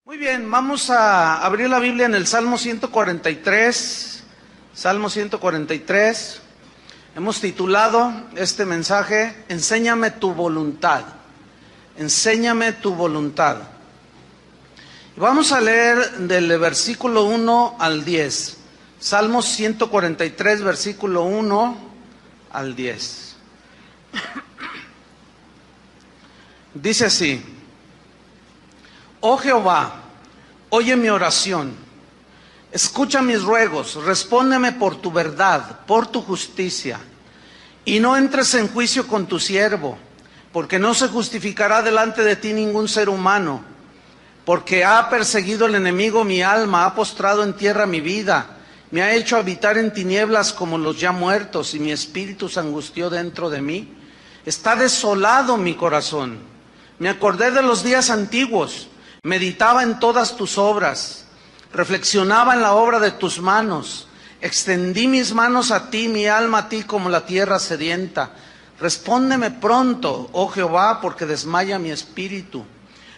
Muy bien, vamos a abrir la Biblia en el Salmo 143. Salmo 143. Hemos titulado este mensaje, Enséñame tu voluntad. Enséñame tu voluntad. Y vamos a leer del versículo 1 al 10. Salmo 143, versículo 1 al 10. Dice así: Oh Jehová, oye mi oración, escucha mis ruegos, respóndeme por tu verdad, por tu justicia, y no entres en juicio con tu siervo, porque no se justificará delante de ti ningún ser humano, porque ha perseguido el enemigo mi alma, ha postrado en tierra mi vida, me ha hecho habitar en tinieblas como los ya muertos, y mi espíritu se angustió dentro de mí. Está desolado mi corazón. Me acordé de los días antiguos, meditaba en todas tus obras, reflexionaba en la obra de tus manos. Extendí mis manos a ti, mi alma a ti como la tierra sedienta. Respóndeme pronto, oh Jehová, porque desmaya mi espíritu.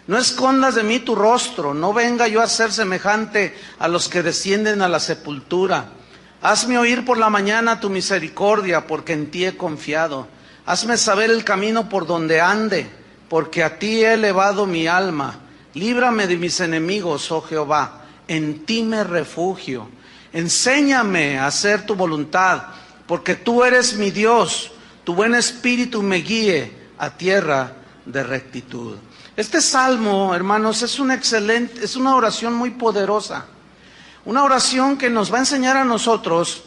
No escondas de mí tu rostro, no venga yo a ser semejante a los que descienden a la sepultura. Hazme oír por la mañana tu misericordia, porque en ti he confiado. Hazme saber el camino por donde ande, porque a ti he elevado mi alma. Líbrame de mis enemigos, oh Jehová, en ti me refugio. Enséñame a hacer tu voluntad, porque tú eres mi Dios. Tu buen espíritu me guíe a tierra de rectitud. Este salmo, hermanos, es una oración muy poderosa. Una oración que nos va a enseñar a nosotros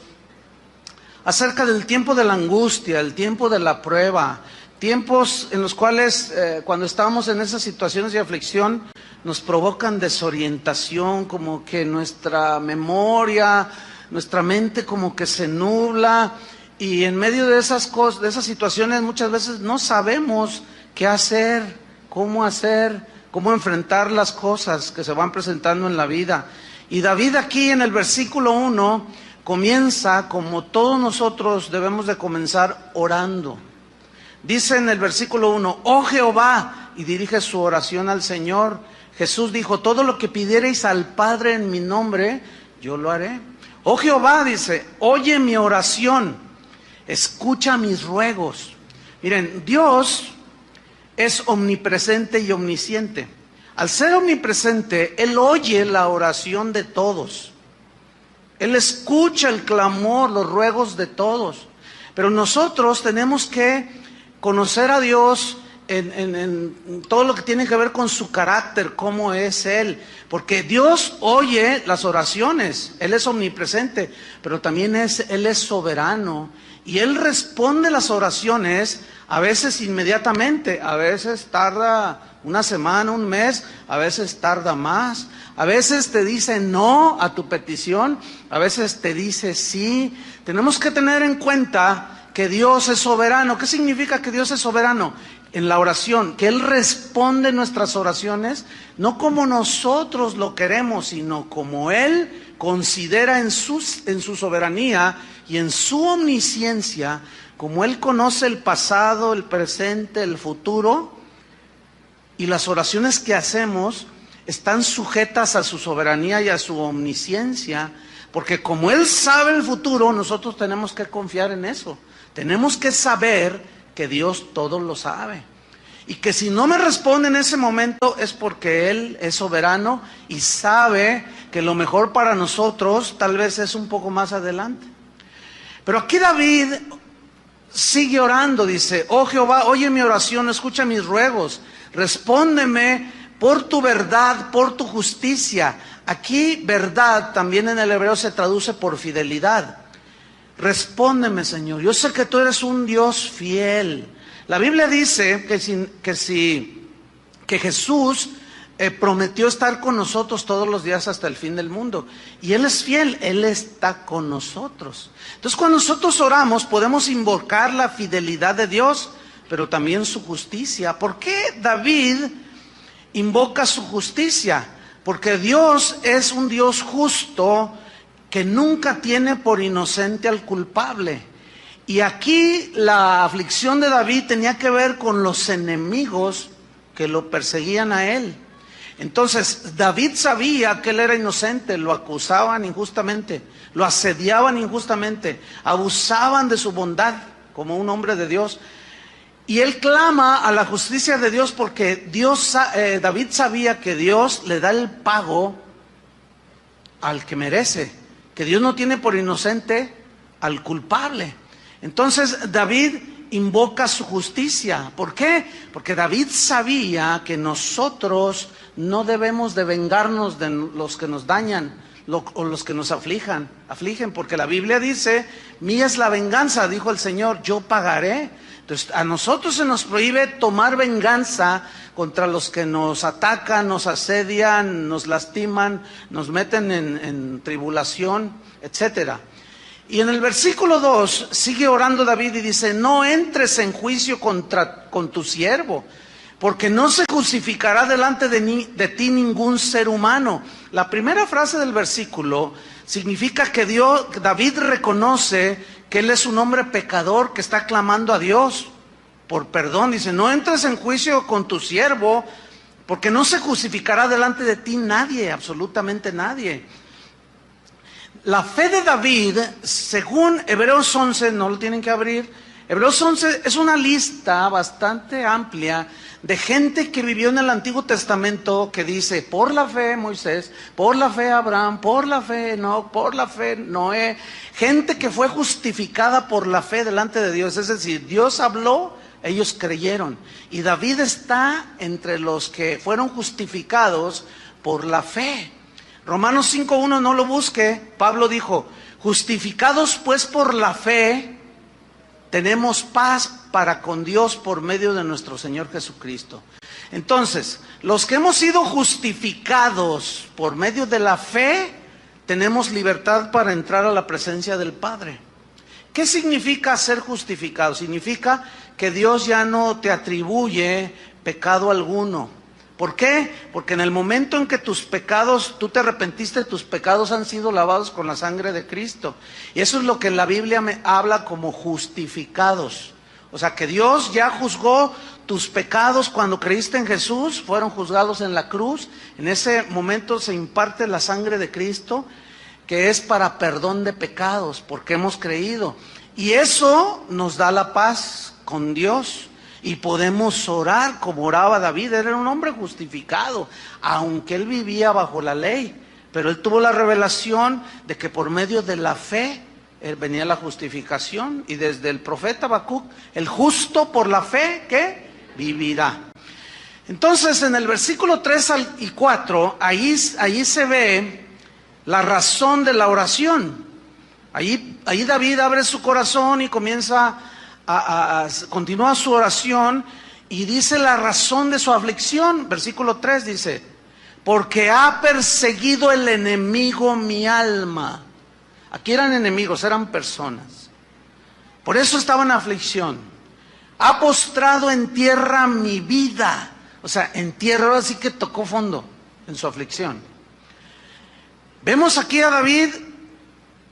acerca del tiempo de la angustia, el tiempo de la prueba, tiempos en los cuales cuando estamos en esas situaciones de aflicción nos provocan desorientación, como que nuestra memoria, nuestra mente como que se nubla, y en medio de esas cosas, de esas situaciones muchas veces no sabemos qué hacer, cómo enfrentar las cosas que se van presentando en la vida. Y David aquí en el versículo 1 comienza como todos nosotros debemos de comenzar, orando. Dice en el versículo 1, oh Jehová, y dirige su oración al Señor. Jesús dijo, todo lo que pidiereis al Padre en mi nombre, yo lo haré. Oh Jehová, dice, oye mi oración, escucha mis ruegos. Miren, Dios es omnipresente y omnisciente. Al ser omnipresente, Él oye la oración de todos. Él escucha el clamor, los ruegos de todos. Pero nosotros tenemos que conocer a Dios en todo lo que tiene que ver con su carácter, cómo es Él. Porque Dios oye las oraciones, Él es omnipresente, pero también Él es soberano. Y Él responde las oraciones a veces inmediatamente, a veces tarda una semana, un mes, a veces tarda más. A veces te dice no a tu petición, a veces te dice sí. Tenemos que tener en cuenta que Dios es soberano. ¿Qué significa que Dios es soberano? En la oración, que Él responde nuestras oraciones, no como nosotros lo queremos, sino como Él considera en su soberanía y en su omnisciencia, como Él conoce el pasado, el presente, el futuro, y las oraciones que hacemos están sujetas a su soberanía y a su omnisciencia, porque como Él sabe el futuro, nosotros tenemos que confiar en eso. Tenemos que saber que Dios todo lo sabe. Y que si no me responde en ese momento es porque Él es soberano y sabe que lo mejor para nosotros tal vez es un poco más adelante. Pero aquí David sigue orando, dice, oh Jehová, oye mi oración, escucha mis ruegos, respóndeme por tu verdad, por tu justicia. Aquí verdad también en el hebreo se traduce por fidelidad. Respóndeme, Señor, yo sé que tú eres un Dios fiel. La Biblia dice que Jesús prometió estar con nosotros todos los días hasta el fin del mundo. Y Él es fiel, Él está con nosotros. Entonces cuando nosotros oramos podemos invocar la fidelidad de Dios, pero también su justicia. ¿Por qué David invoca su justicia? Porque Dios es un Dios justo que nunca tiene por inocente al culpable. Y aquí la aflicción de David tenía que ver con los enemigos que lo perseguían a él. Entonces, David sabía que él era inocente, lo acusaban injustamente, lo asediaban injustamente, abusaban de su bondad como un hombre de Dios. Y él clama a la justicia de Dios porque David sabía que Dios le da el pago al que merece, que Dios no tiene por inocente al culpable. Entonces David invoca su justicia. ¿Por qué? Porque David sabía que nosotros no debemos de vengarnos de los que nos dañan o los que nos afligen, porque la Biblia dice, mía es la venganza, dijo el Señor, yo pagaré. Entonces a nosotros se nos prohíbe tomar venganza contra los que nos atacan, nos asedian, nos lastiman, nos meten en tribulación, etcétera. Y en el versículo 2 sigue orando David y dice, no entres en juicio con tu siervo, porque no se justificará delante de ti ningún ser humano. La primera frase del versículo significa que David reconoce que él es un hombre pecador que está clamando a Dios por perdón. Dice, no entres en juicio con tu siervo, porque no se justificará delante de ti nadie, absolutamente nadie. La fe de David, según Hebreos 11, no lo tienen que abrir, Hebreos 11 es una lista bastante amplia de gente que vivió en el Antiguo Testamento que dice, por la fe Moisés, por la fe Abraham, por la fe Enoc, por la fe Noé, gente que fue justificada por la fe delante de Dios, es decir, Dios habló, ellos creyeron, y David está entre los que fueron justificados por la fe. Romanos 5:1, no lo busque, Pablo dijo, justificados pues por la fe, tenemos paz para con Dios por medio de nuestro Señor Jesucristo. Entonces, los que hemos sido justificados por medio de la fe, tenemos libertad para entrar a la presencia del Padre. ¿Qué significa ser justificado? Significa que Dios ya no te atribuye pecado alguno. ¿Por qué? Porque en el momento en que tus pecados, tú te arrepentiste, tus pecados han sido lavados con la sangre de Cristo. Y eso es lo que la Biblia me habla como justificados. O sea, que Dios ya juzgó tus pecados cuando creíste en Jesús, fueron juzgados en la cruz. En ese momento se imparte la sangre de Cristo, que es para perdón de pecados, porque hemos creído. Y eso nos da la paz con Dios. Y podemos orar como oraba David. Era un hombre justificado, aunque él vivía bajo la ley. Pero él tuvo la revelación de que por medio de la fe venía la justificación. Y desde el profeta Habacuc, el justo por la fe, ¿qué? Vivirá. Entonces en el versículo 3 y 4, ahí se ve la razón de la oración. Ahí David abre su corazón y comienza continúa su oración y dice la razón de su aflicción. Versículo 3 dice, porque ha perseguido el enemigo mi alma. Aquí eran enemigos, eran personas. Por eso estaba en aflicción. Ha postrado en tierra mi vida. O sea, en tierra, ahora sí que tocó fondo en su aflicción. Vemos aquí a David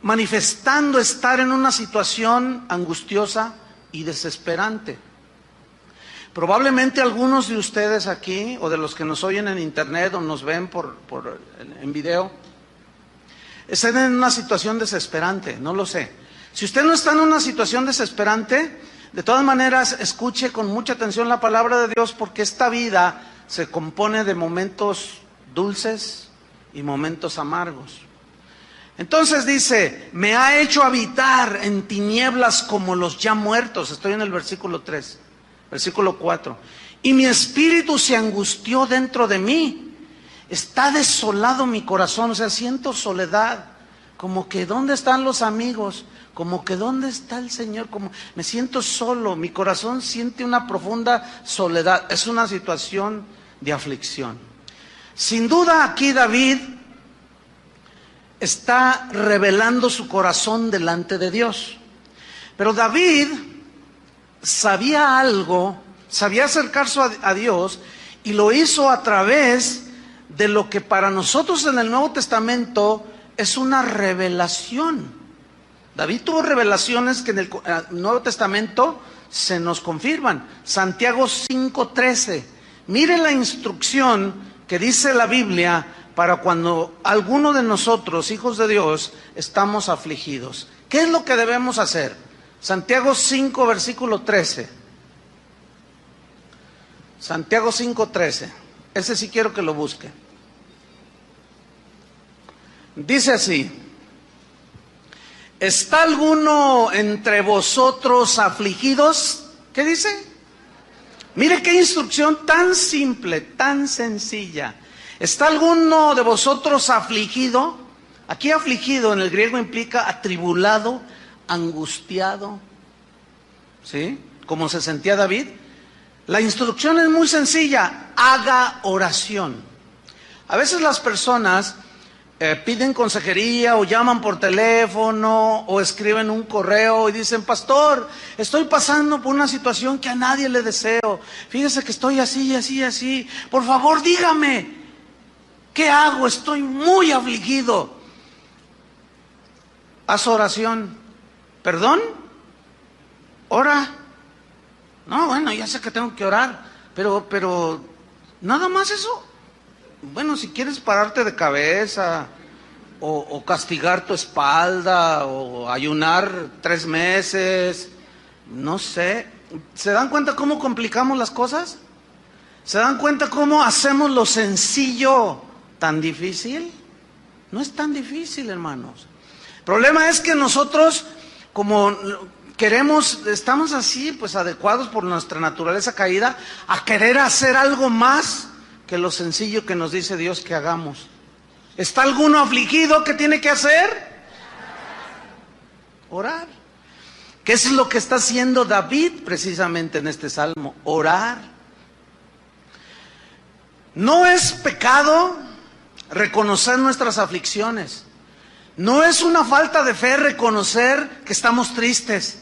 manifestando estar en una situación angustiosa y desesperante. Probablemente algunos de ustedes aquí, o de los que nos oyen en internet o nos ven en video, estén en una situación desesperante, no lo sé. Si usted no está en una situación desesperante, de todas maneras escuche con mucha atención la palabra de Dios, porque esta vida se compone de momentos dulces y momentos amargos. Entonces dice, me ha hecho habitar en tinieblas como los ya muertos. Estoy en el versículo 3, versículo 4. Y mi espíritu se angustió dentro de mí. Está desolado mi corazón, o sea, siento soledad. Como que ¿dónde están los amigos? Como que ¿dónde está el Señor? Como me siento solo, mi corazón siente una profunda soledad. Es una situación de aflicción. Sin duda aquí David está revelando su corazón delante de Dios. Pero David sabía algo, sabía acercarse a Dios, y lo hizo a través de lo que para nosotros en el Nuevo Testamento es una revelación. David tuvo revelaciones que en el Nuevo Testamento se nos confirman. Santiago 5:13. Mire la instrucción que dice la Biblia para cuando alguno de nosotros, hijos de Dios, estamos afligidos. ¿Qué es lo que debemos hacer? Santiago 5, versículo 13. Santiago 5, 13. Ese sí quiero que lo busque. Dice así: ¿está alguno entre vosotros afligidos? ¿Qué dice? Mire qué instrucción tan simple, tan sencilla. ¿Está alguno de vosotros afligido? Aquí afligido en el griego implica atribulado, angustiado, ¿sí? Como se sentía David. La instrucción es muy sencilla: haga oración. A veces las personas piden consejería o llaman por teléfono o escriben un correo y dicen: pastor, estoy pasando por una situación que a nadie le deseo. Fíjese que estoy así, así, así. Por favor, dígame, ¿qué hago? Estoy muy afligido. Haz oración. ¿Perdón? ¿Ora? No, bueno, ya sé que tengo que orar, pero nada más eso. Bueno, si quieres pararte de cabeza, o castigar tu espalda, o ayunar 3 meses, no sé. ¿Se dan cuenta cómo complicamos las cosas? ¿Se dan cuenta cómo hacemos lo sencillo tan difícil? No es tan difícil, hermanos. El problema es que nosotros, como queremos, estamos así, pues adecuados por nuestra naturaleza caída, a querer hacer algo más que lo sencillo que nos dice Dios que hagamos. ¿Está alguno afligido? ¿Qué tiene que hacer? Orar. ¿Qué es lo que está haciendo David precisamente en este salmo? Orar. No es pecado reconocer nuestras aflicciones. No es una falta de fe reconocer que estamos tristes.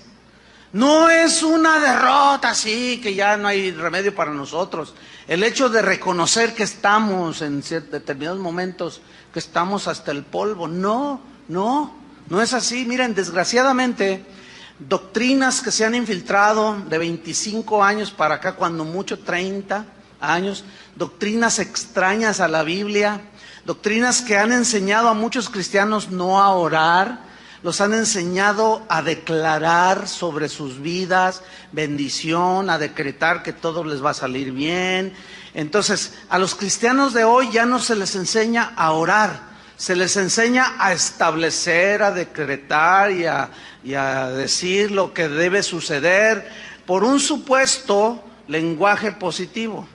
No es una derrota así, que ya no hay remedio para nosotros. El hecho de reconocer que estamos en determinados momentos, que estamos hasta el polvo. No es así. Miren, desgraciadamente, doctrinas que se han infiltrado de 25 años para acá, cuando mucho 30 años, doctrinas extrañas a la Biblia, doctrinas que han enseñado a muchos cristianos no a orar, los han enseñado a declarar sobre sus vidas bendición, a decretar que todo les va a salir bien. Entonces, a los cristianos de hoy ya no se les enseña a orar, se les enseña a establecer, a decretar y a decir lo que debe suceder por un supuesto lenguaje positivo.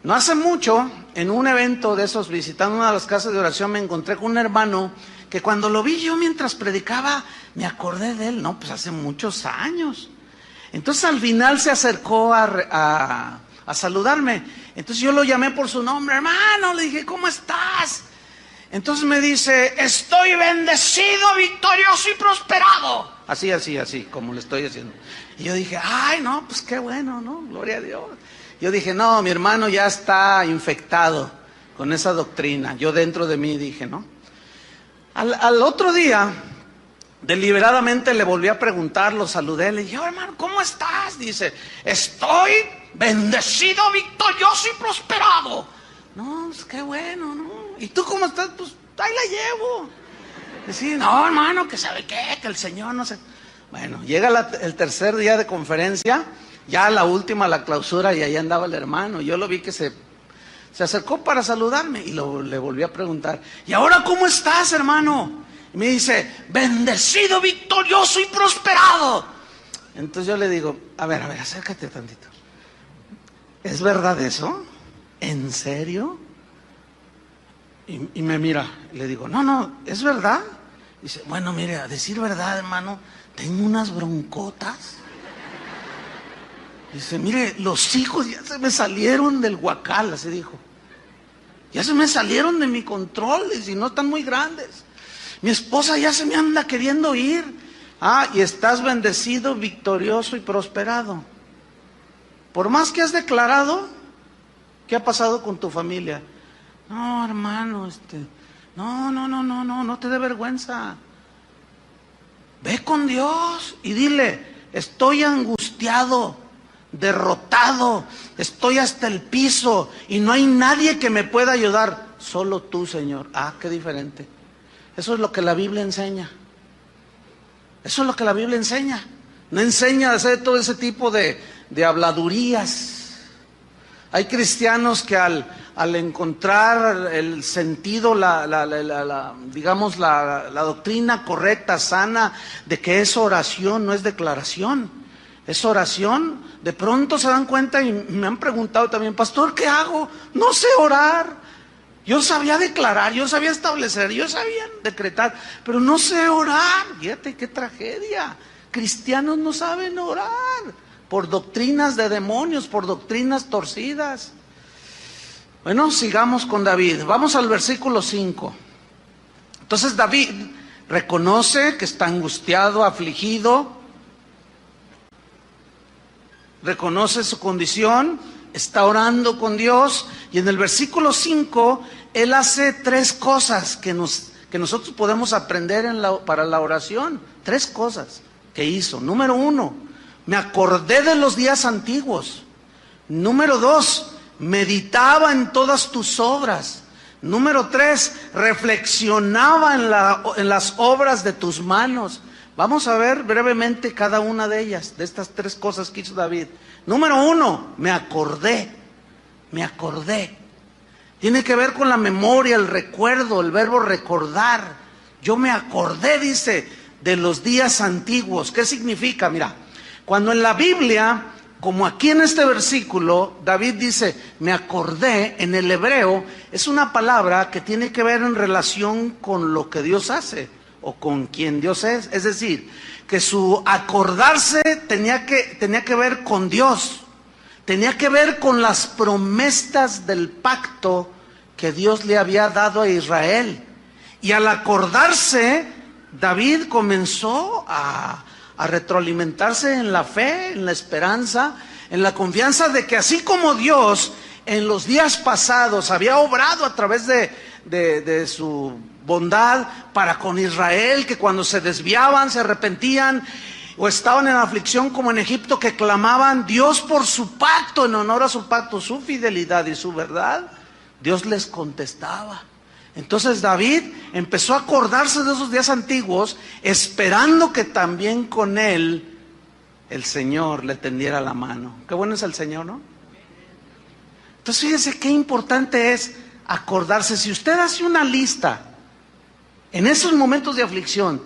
No hace mucho, en un evento de esos, visitando una de las casas de oración, me encontré con un hermano que cuando lo vi yo mientras predicaba, me acordé de él, no, pues hace muchos años. Entonces al final se acercó a saludarme. Entonces yo lo llamé por su nombre: hermano, le dije, ¿cómo estás? Entonces me dice: estoy bendecido, victorioso y prosperado. Así, como le estoy haciendo. Y yo dije: ay, no, pues qué bueno, ¿no? Gloria a Dios. Yo dije: no, mi hermano ya está infectado con esa doctrina. Yo dentro de mí dije, ¿no? Al otro día, deliberadamente le volví a preguntar, lo saludé, le dije: oh, hermano, ¿cómo estás? Dice: estoy bendecido, victorioso y prosperado. No, pues qué bueno, ¿no? ¿Y tú cómo estás? Pues ahí la llevo. Decía: no, hermano, que sabe qué, que el Señor no sé. Bueno, llega el tercer día de conferencia, ya la última, la clausura, y ahí andaba el hermano. Yo lo vi que se acercó para saludarme y le volví a preguntar: ¿y ahora cómo estás, hermano? Y me dice: bendecido, victorioso y prosperado. Entonces yo le digo: a ver, acércate tantito. ¿Es verdad eso? ¿En serio? Y me mira, le digo: no, ¿es verdad? Dice: bueno, mire, a decir verdad, hermano, tengo unas broncotas. Dice: mire, los hijos ya se me salieron del huacal, así dijo. Ya se me salieron de mi control, y si no están muy grandes. Mi esposa ya se me anda queriendo ir. Ah, y estás bendecido, victorioso y prosperado. Por más que has declarado, ¿qué ha pasado con tu familia? No, hermano, no te dé vergüenza. Ve con Dios y dile: estoy angustiado. derrotado, estoy hasta el piso y no hay nadie que me pueda ayudar, solo tú, Señor. Ah, qué diferente. Eso es lo que la Biblia enseña. Eso es lo que la Biblia enseña. No enseña a hacer todo ese tipo de habladurías. Hay cristianos que al encontrar el sentido, digamos la doctrina correcta, sana, de que es oración, no es declaración, es oración, de pronto se dan cuenta y me han preguntado también, pastor, ¿qué hago? No sé orar. Yo sabía declarar, yo sabía establecer, yo sabía decretar, pero no sé orar. Fíjate qué tragedia. Cristianos no saben orar por doctrinas de demonios, por doctrinas torcidas. Bueno, sigamos con David. Vamos al versículo 5. Entonces David reconoce que está angustiado, afligido, reconoce su condición, está orando con Dios, y en el versículo 5 él hace 3 cosas que nosotros podemos aprender para la oración. 3 cosas que hizo. Número 1, me acordé de los días antiguos. Número 2, meditaba en todas tus obras. Número 3, reflexionaba en las obras de tus manos. Vamos a ver brevemente cada una de ellas, de estas 3 cosas que hizo David. Número 1, me acordé. Tiene que ver con la memoria, el recuerdo, el verbo recordar. Yo me acordé, dice, de los días antiguos. ¿Qué significa? Mira, cuando en la Biblia, como aquí en este versículo, David dice, me acordé, en el hebreo, es una palabra que tiene que ver en relación con lo que Dios hace o con quien Dios es. Es decir, que su acordarse tenía que ver con Dios, tenía que ver con las promesas del pacto que Dios le había dado a Israel. Y al acordarse, David comenzó a retroalimentarse en la fe, en la esperanza, en la confianza de que así como Dios en los días pasados había obrado a través de su bondad para con Israel, que cuando se desviaban, se arrepentían o estaban en aflicción como en Egipto, que clamaban Dios por su pacto, en honor a su pacto, su fidelidad y su verdad, Dios les contestaba. Entonces David empezó a acordarse de esos días antiguos, esperando que también con él el Señor le tendiera la mano. Qué bueno es el Señor, ¿no? Entonces fíjense qué importante es acordarse. Si usted hace una lista en esos momentos de aflicción,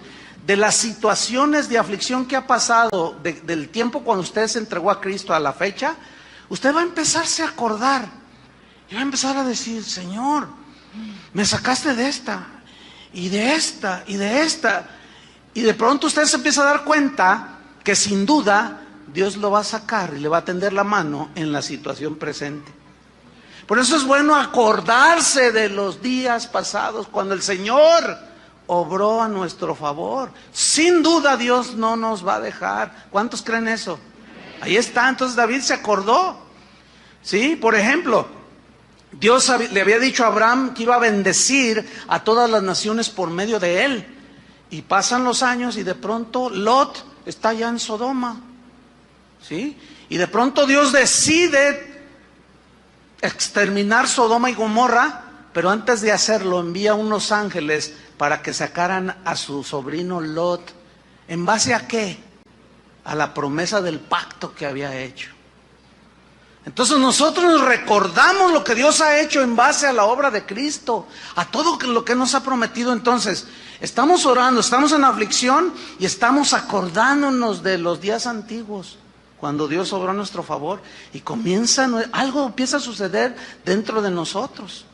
de las situaciones de aflicción que ha pasado, del tiempo cuando usted se entregó a Cristo a la fecha, usted va a empezarse a acordar y va a empezar a decir, Señor, me sacaste de esta, y de esta, y de esta, y de pronto usted se empieza a dar cuenta que sin duda Dios lo va a sacar y le va a tender la mano en la situación presente. Por eso es bueno acordarse de los días pasados, cuando el Señor obró a nuestro favor. Sin duda Dios no nos va a dejar. ¿Cuántos creen eso? Ahí está. Entonces David se acordó. ¿Sí? Por ejemplo, Dios le había dicho a Abraham que iba a bendecir a todas las naciones por medio de él. Y pasan los años y de pronto Lot está ya en Sodoma. ¿Sí? Y de pronto Dios decide exterminar Sodoma y Gomorra, pero antes de hacerlo envía unos ángeles para que sacaran a su sobrino Lot. ¿En base a qué? A la promesa del pacto que había hecho. Entonces nosotros nos recordamos lo que Dios ha hecho en base a la obra de Cristo, a todo lo que nos ha prometido. Entonces, estamos orando, estamos en aflicción y estamos acordándonos de los días antiguos, cuando Dios obró a nuestro favor y algo empieza a suceder dentro de nosotros.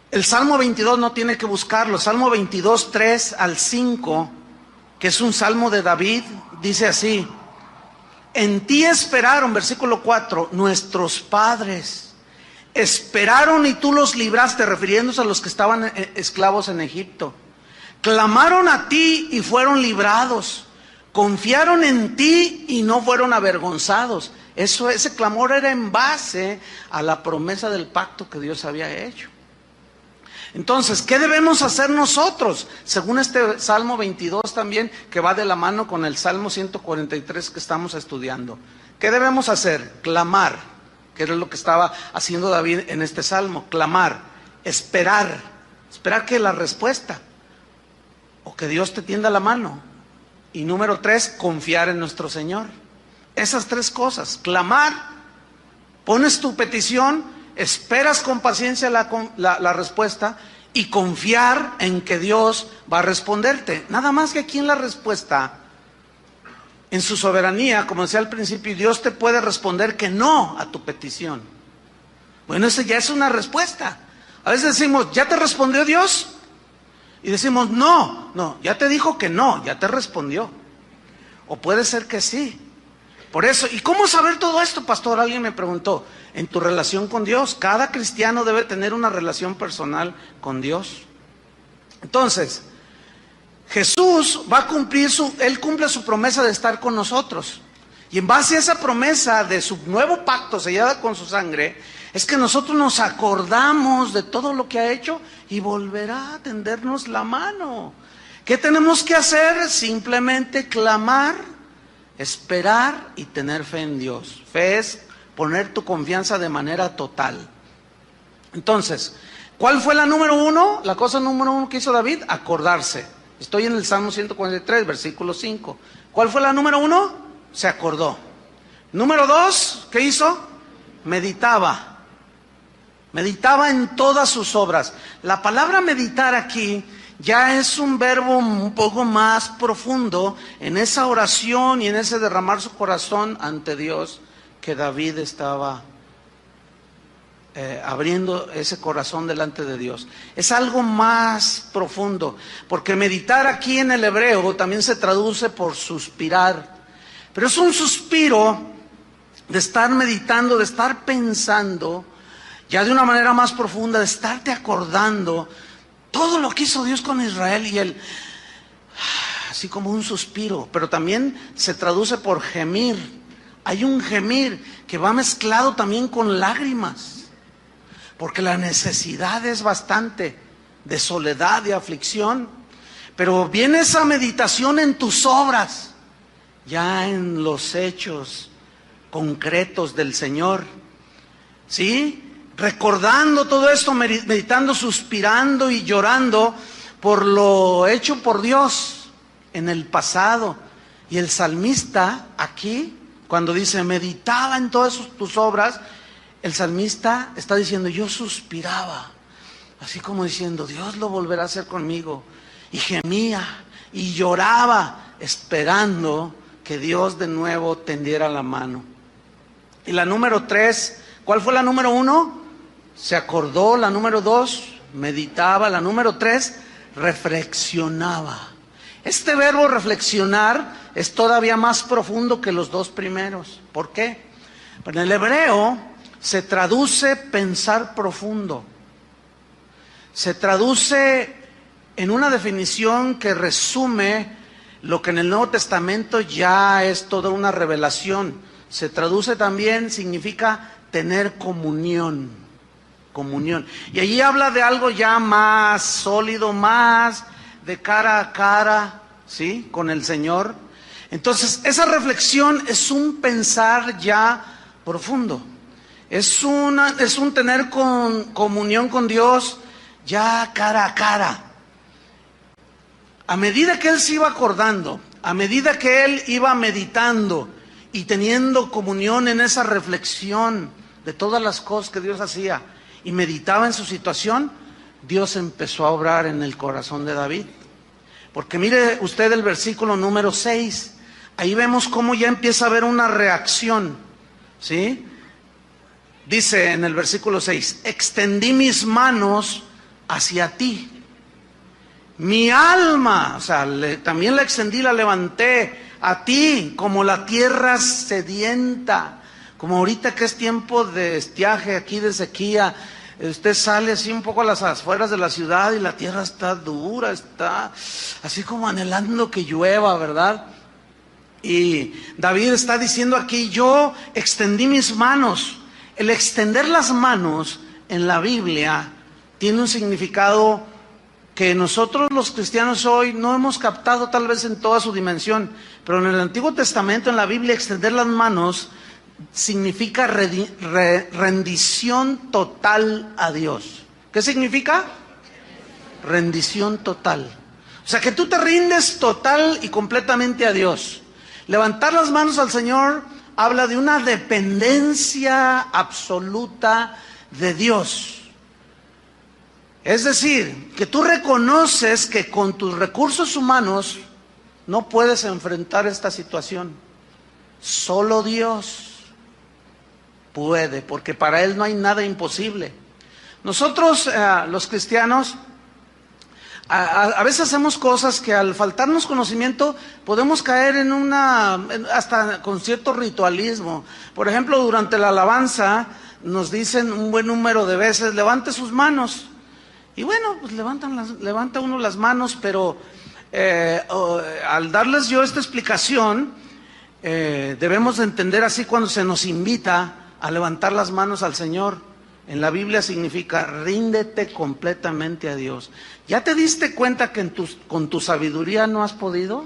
El Salmo 22 no tiene que buscarlo. Salmo 22, 3 al 5, que es un salmo de David, dice así: en ti esperaron, versículo 4, nuestros padres. Esperaron y tú los libraste, refiriéndose a los que estaban esclavos en Egipto. Clamaron a ti y fueron librados. Confiaron en ti y no fueron avergonzados. Ese clamor era en base a la promesa del pacto que Dios había hecho. Entonces, ¿qué debemos hacer nosotros? Según este Salmo 22 también, que va de la mano con el Salmo 143 que estamos estudiando. ¿Qué debemos hacer? Clamar, que era lo que estaba haciendo David en este Salmo. Clamar, esperar que la respuesta, o que Dios te tienda la mano. Y número 3, confiar en nuestro Señor. Esas 3 cosas, clamar, pones tu petición, esperas con paciencia la respuesta y confiar en que Dios va a responderte. Nada más que aquí en la respuesta, en su soberanía, como decía al principio, Dios te puede responder que no a tu petición. Bueno, esa ya es una respuesta. A veces decimos, ¿ya te respondió Dios? Y decimos, no, ya te dijo que no, ya te respondió. O puede ser que sí. Por eso, ¿y cómo saber todo esto, pastor? Alguien me preguntó. En tu relación con Dios. Cada cristiano debe tener una relación personal con Dios. Entonces, Jesús va a cumplir Él cumple su promesa de estar con nosotros. Y en base a esa promesa de su nuevo pacto sellada con su sangre, es que nosotros nos acordamos de todo lo que ha hecho y volverá a tendernos la mano. ¿Qué tenemos que hacer? Simplemente clamar, esperar y tener fe en Dios. Fe es poner tu confianza de manera total. Entonces, ¿cuál fue la número 1? La cosa número 1 que hizo David, acordarse. Estoy en el Salmo 143, versículo 5. ¿Cuál fue la número 1? Se acordó. Número 2, ¿qué hizo? Meditaba en todas sus obras. La palabra meditar aquí ya es un verbo un poco más profundo en esa oración y en ese derramar su corazón ante Dios que David estaba abriendo ese corazón delante de Dios. Es algo más profundo, porque meditar aquí en el hebreo también se traduce por suspirar, pero es un suspiro de estar meditando, de estar pensando, ya de una manera más profunda, de estarte acordando todo lo que hizo Dios con Israel y él, así como un suspiro, pero también se traduce por gemir. Hay un gemir que va mezclado también con lágrimas, porque la necesidad es bastante de soledad, de aflicción, pero viene esa meditación en tus obras, ya en los hechos concretos del Señor, ¿sí? Recordando todo esto, meditando, suspirando y llorando por lo hecho por Dios en el pasado. Y el salmista aquí, cuando dice meditaba en todas tus obras, el salmista está diciendo, yo suspiraba, así como diciendo, Dios lo volverá a hacer conmigo. Y gemía y lloraba, esperando que Dios de nuevo tendiera la mano. Y la número 3, ¿cuál fue la número 1? Se acordó. La número 2, meditaba. La número 3, reflexionaba. Este verbo reflexionar es todavía más profundo que los 2 primeros. ¿Por qué? En el hebreo se traduce pensar profundo. Se traduce en una definición que resume lo que en el Nuevo Testamento ya es toda una revelación. Se traduce también, significa tener comunión. Comunión. Y allí habla de algo ya más sólido, más de cara a cara, ¿sí? Con el Señor. Entonces, esa reflexión es un pensar ya profundo. Es un tener comunión con Dios ya cara a cara. A medida que él se iba acordando, a medida que él iba meditando y teniendo comunión en esa reflexión de todas las cosas que Dios hacía y meditaba en su situación, Dios empezó a obrar en el corazón de David. Porque mire usted el versículo número 6, ahí vemos cómo ya empieza a haber una reacción, ¿sí? Dice en el versículo 6, extendí mis manos hacia ti. Mi alma, o sea, también la extendí, la levanté a ti como la tierra sedienta. Como ahorita que es tiempo de estiaje, aquí de sequía, usted sale así un poco a las afueras de la ciudad y la tierra está dura, está así como anhelando que llueva, ¿verdad? Y David está diciendo aquí, yo extendí mis manos. El extender las manos en la Biblia tiene un significado que nosotros los cristianos hoy no hemos captado tal vez en toda su dimensión, pero en el Antiguo Testamento, en la Biblia, extender las manos significa rendición total a Dios. ¿Qué significa? Rendición total. O sea, que tú te rindes total y completamente a Dios. Levantar las manos al Señor habla de una dependencia absoluta de Dios. Es decir, que tú reconoces que con tus recursos humanos no puedes enfrentar esta situación. Solo Dios puede, porque para Él no hay nada imposible. Nosotros, los cristianos, a veces hacemos cosas que al faltarnos conocimiento podemos caer hasta con cierto ritualismo. Por ejemplo, durante la alabanza nos dicen un buen número de veces, levante sus manos. Y bueno, pues levanta uno las manos, pero al darles yo esta explicación, debemos de entender así cuando se nos invita a levantar las manos al Señor. En la Biblia significa ríndete completamente a Dios. ¿Ya te diste cuenta que con tu sabiduría no has podido?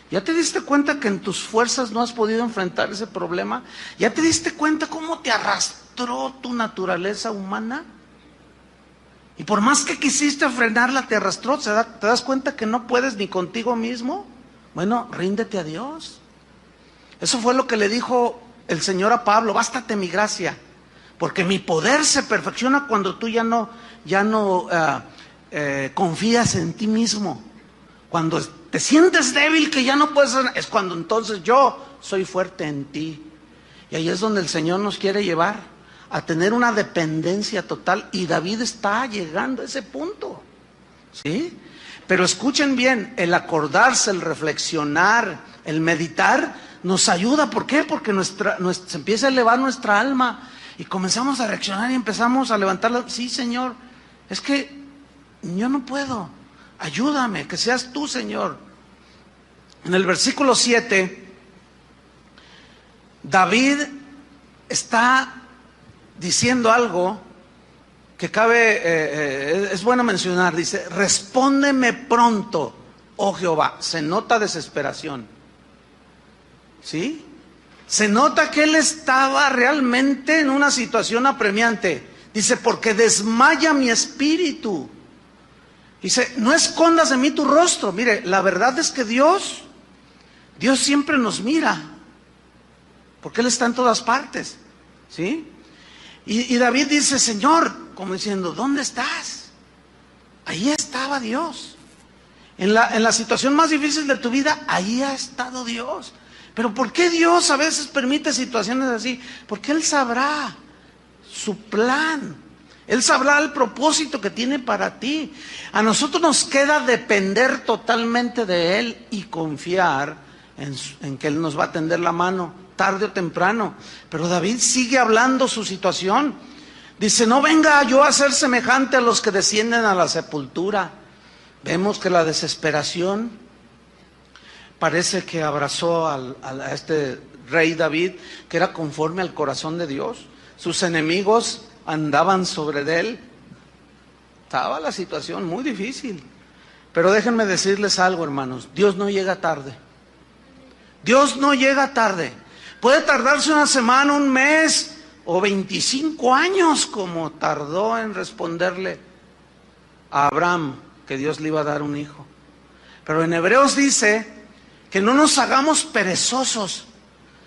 ¿Ya te diste cuenta que en tus fuerzas no has podido enfrentar ese problema? ¿Ya te diste cuenta cómo te arrastró tu naturaleza humana? Y por más que quisiste frenarla, te arrastró. ¿Te das cuenta que no puedes ni contigo mismo? Bueno, ríndete a Dios. Eso fue lo que le dijo el Señor a Pablo: bástate mi gracia, porque mi poder se perfecciona cuando tú ya no confías en ti mismo. Cuando te sientes débil, que ya no puedes, es cuando entonces yo soy fuerte en ti. Y ahí es donde el Señor nos quiere llevar, a tener una dependencia total, y David está llegando a ese punto, ¿sí? Pero escuchen bien, el acordarse, el reflexionar, el meditar, nos ayuda. ¿Por qué? Porque se empieza a elevar nuestra alma, y comenzamos a reaccionar y empezamos a levantarla. Sí, Señor, es que yo no puedo, ayúdame, que seas tú, Señor. En el versículo 7, David está diciendo algo que es bueno mencionar. Dice: respóndeme pronto, oh Jehová. Se nota desesperación, ¿sí? Se nota que él estaba realmente en una situación apremiante. Dice: porque desmaya mi espíritu. Dice: no escondas de mí tu rostro. Mire, la verdad es que Dios siempre nos mira, porque Él está en todas partes, ¿sí? Y David dice: Señor, como diciendo, ¿dónde estás? Ahí estaba Dios. En la situación más difícil de tu vida, ahí ha estado Dios. Pero ¿por qué Dios a veces permite situaciones así? Porque Él sabrá su plan. Él sabrá el propósito que tiene para ti. A nosotros nos queda depender totalmente de Él y confiar en que Él nos va a tender la mano, tarde o temprano. Pero David sigue hablando su situación. Dice: no venga yo a ser semejante a los que descienden a la sepultura. Vemos que la desesperación parece que abrazó a este rey David, que era conforme al corazón de Dios. Sus enemigos andaban sobre él. Estaba la situación muy difícil. Pero déjenme decirles algo, hermanos: Dios no llega tarde. Dios no llega tarde. Puede tardarse una semana, un mes o 25 años, como tardó en responderle a Abraham que Dios le iba a dar un hijo. Pero en Hebreos dice que no nos hagamos perezosos,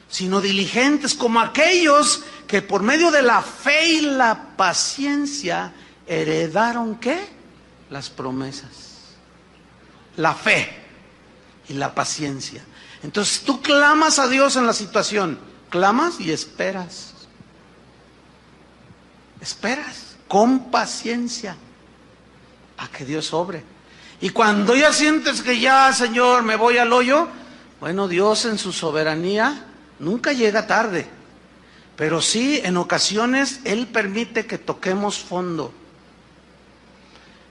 sino diligentes, como aquellos que por medio de la fe y la paciencia heredaron, ¿qué? Las promesas. La fe y la paciencia. Entonces tú clamas a Dios en la situación, clamas y esperas. Esperas con paciencia a que Dios obre. Y cuando ya sientes que ya, Señor, me voy al hoyo, bueno, Dios en su soberanía nunca llega tarde, pero sí en ocasiones Él permite que toquemos fondo.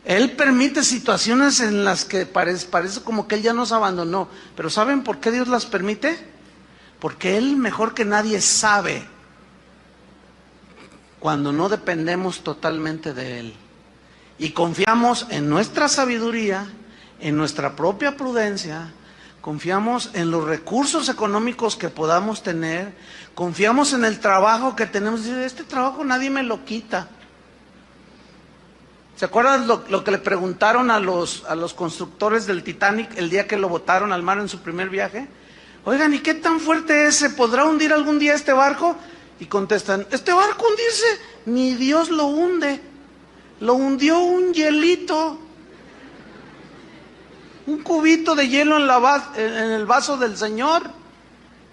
Él permite situaciones en las que parece como que Él ya nos abandonó. Pero ¿saben por qué Dios las permite? Porque Él mejor que nadie sabe cuando no dependemos totalmente de Él. y confiamos en nuestra sabiduría, en nuestra propia prudencia, confiamos en los recursos económicos que podamos tener, confiamos en el trabajo que tenemos. Este trabajo nadie me lo quita. ¿Se acuerdan lo que le preguntaron a los constructores del Titanic el día que lo botaron al mar en su primer viaje? Oigan, ¿y qué tan fuerte es? ¿Se podrá hundir algún día este barco? Y contestan, este barco hundirse, ni Dios lo hunde. Lo hundió un hielito, un cubito de hielo en el vaso del Señor.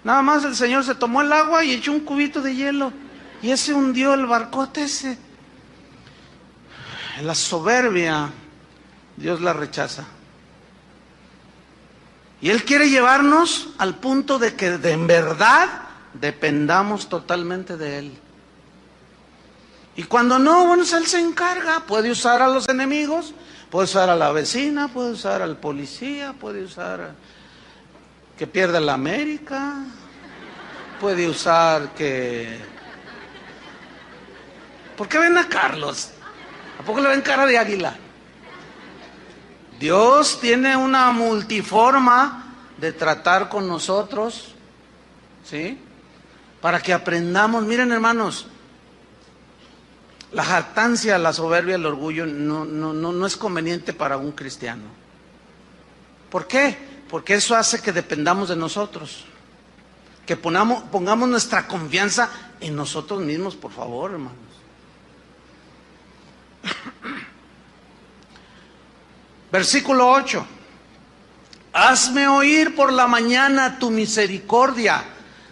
Nada más el Señor se tomó el agua y echó un cubito de hielo. Y ese hundió el barcote ese. La soberbia, Dios la rechaza. Y Él quiere llevarnos al punto de que en verdad dependamos totalmente de Él. Y cuando no, bueno, Él se encarga. Puede usar a los enemigos, puede usar a la vecina, puede usar al policía, puede usar que pierda la América, puede usar que... ¿Por qué ven a Carlos? ¿A poco le ven cara de águila? Dios tiene una multiforma de tratar con nosotros, ¿sí? Para que aprendamos. Miren, hermanos, la jactancia, la soberbia, el orgullo no es conveniente para un cristiano. ¿Por qué? Porque eso hace que dependamos de nosotros, que pongamos nuestra confianza en nosotros mismos, por favor, hermanos. Versículo 8. Hazme oír por la mañana tu misericordia,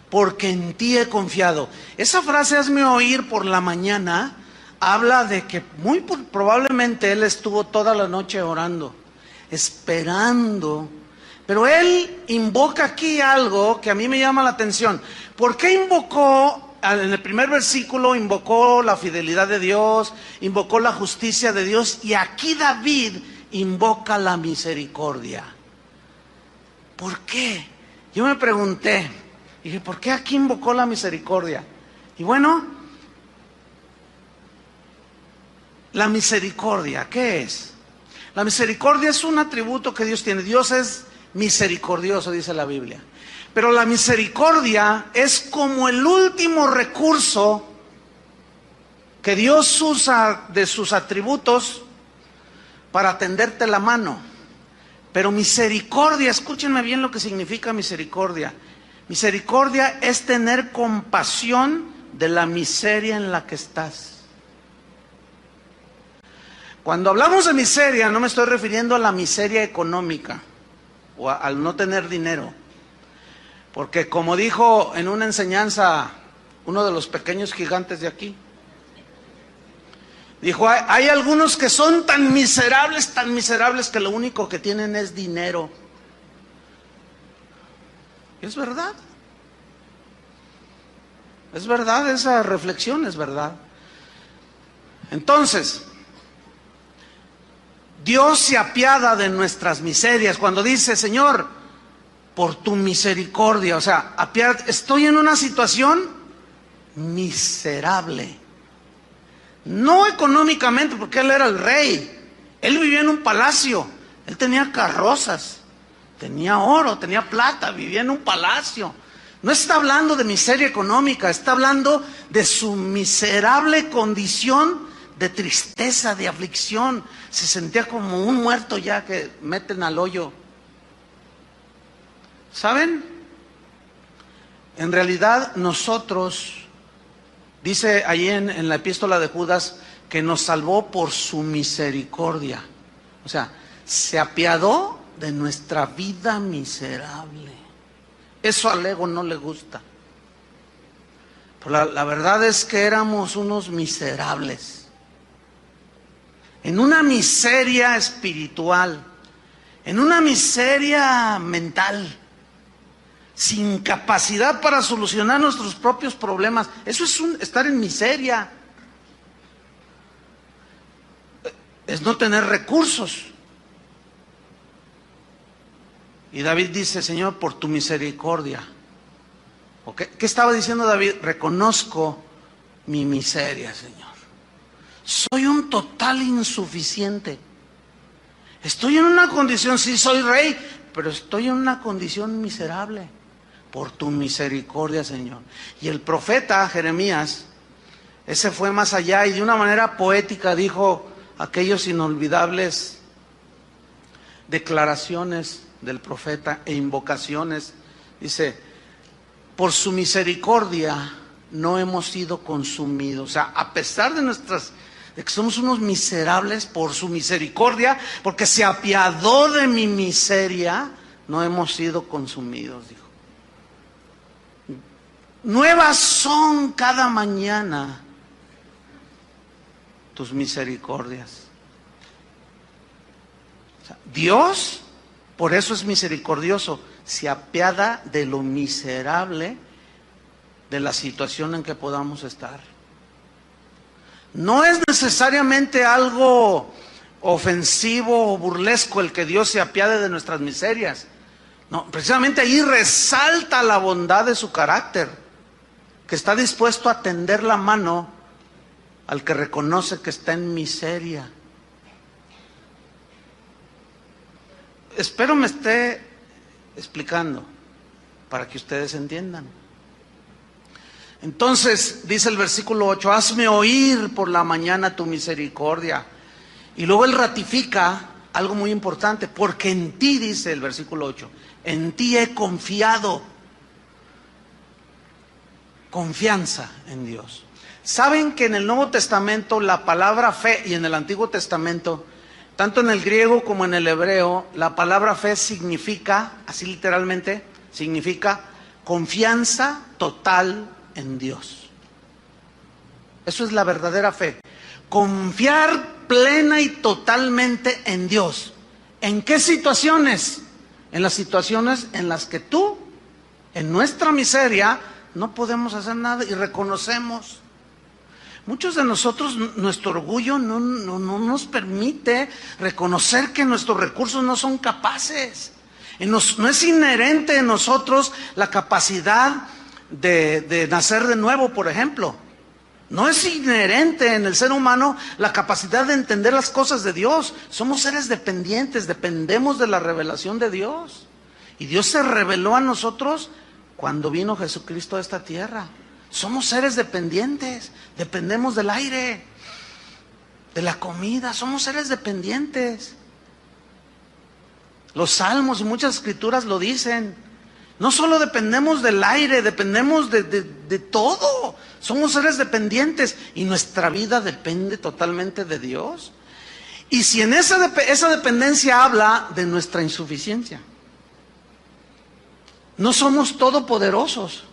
porque en ti he confiado. Esa frase, hazme oír por la mañana, habla de que muy probablemente él estuvo toda la noche orando, esperando. Pero él invoca aquí algo que a mí me llama la atención. ¿Por qué invocó? En el primer versículo invocó la fidelidad de Dios, invocó la justicia de Dios, y aquí David invoca la misericordia. ¿Por qué? Yo me pregunté, dije, ¿por qué aquí invocó la misericordia? Y bueno, la misericordia, ¿qué es? La misericordia es un atributo que Dios tiene. Dios es misericordioso, dice la Biblia. Pero la misericordia es como el último recurso que Dios usa de sus atributos para tenderte la mano. Pero misericordia, escúchenme bien lo que significa misericordia. Misericordia es tener compasión de la miseria en la que estás. Cuando hablamos de miseria, no me estoy refiriendo a la miseria económica o al no tener dinero. Porque como dijo en una enseñanza uno de los pequeños gigantes de aquí, dijo, hay algunos que son tan miserables que lo único que tienen es dinero. Y es verdad. Es verdad, esa reflexión es verdad. Entonces, Dios se apiada de nuestras miserias cuando dice, Señor, por tu misericordia, o sea, estoy en una situación miserable. No económicamente, porque él era el rey. Él vivía en un palacio. Él tenía carrozas, tenía oro, tenía plata, vivía en un palacio. No está hablando de miseria económica, está hablando de su miserable condición de tristeza, de aflicción. Se sentía como un muerto ya que meten al hoyo. ¿Saben? En realidad nosotros, dice allí en la epístola de Judas, que nos salvó por su misericordia. O sea, se apiadó de nuestra vida miserable. Eso al ego no le gusta. Pero la verdad es que éramos unos miserables. En una miseria espiritual, en una miseria mental, sin capacidad para solucionar nuestros propios problemas. Eso es estar en miseria. Es no tener recursos. Y David dice, Señor, por tu misericordia. ¿Okay? ¿Qué estaba diciendo David? Reconozco mi miseria, Señor. soy un total insuficiente. Estoy en una condición, sí soy rey, pero estoy en una condición miserable. Por tu misericordia, Señor. Y el profeta Jeremías, ese fue más allá y de una manera poética dijo aquellos inolvidables declaraciones del profeta e invocaciones. Dice, por su misericordia no hemos sido consumidos. O sea, a pesar de que somos unos miserables, por su misericordia, porque se apiadó de mi miseria, no hemos sido consumidos, dijo. Nuevas son cada mañana tus misericordias. O sea, Dios, por eso es misericordioso, se apiada de lo miserable de la situación en que podamos estar. No es necesariamente algo ofensivo o burlesco el que Dios se apiade de nuestras miserias. No, precisamente ahí resalta la bondad de su carácter, que está dispuesto a tender la mano al que reconoce que está en miseria. Espero me esté explicando para que ustedes entiendan. Entonces, dice el versículo 8, hazme oír por la mañana tu misericordia. Y luego él ratifica algo muy importante, porque en ti, dice el versículo 8, en ti he confiado. Confianza en Dios. ¿Saben que en el Nuevo Testamento la palabra fe, y en el Antiguo Testamento, tanto en el griego como en el hebreo, la palabra fe significa, así literalmente, significa confianza total en Dios? Eso es la verdadera fe. Confiar plena y totalmente en Dios. ¿En qué situaciones? En las situaciones en las que tú, en nuestra miseria, no podemos hacer nada y reconocemos. Muchos de nosotros, nuestro orgullo no nos permite reconocer que nuestros recursos no son capaces. No es inherente en nosotros la capacidad de nacer de nuevo, por ejemplo. No es inherente en el ser humano la capacidad de entender las cosas de Dios. Somos seres dependientes, dependemos de la revelación de Dios. Y Dios se reveló a nosotros cuando vino Jesucristo a esta tierra. Somos seres dependientes, dependemos del aire, de la comida, somos seres dependientes. Los salmos y muchas escrituras lo dicen. No solo dependemos del aire, dependemos de todo. Somos seres dependientes y nuestra vida depende totalmente de Dios. Y si en esa dependencia habla de nuestra insuficiencia. No somos todopoderosos.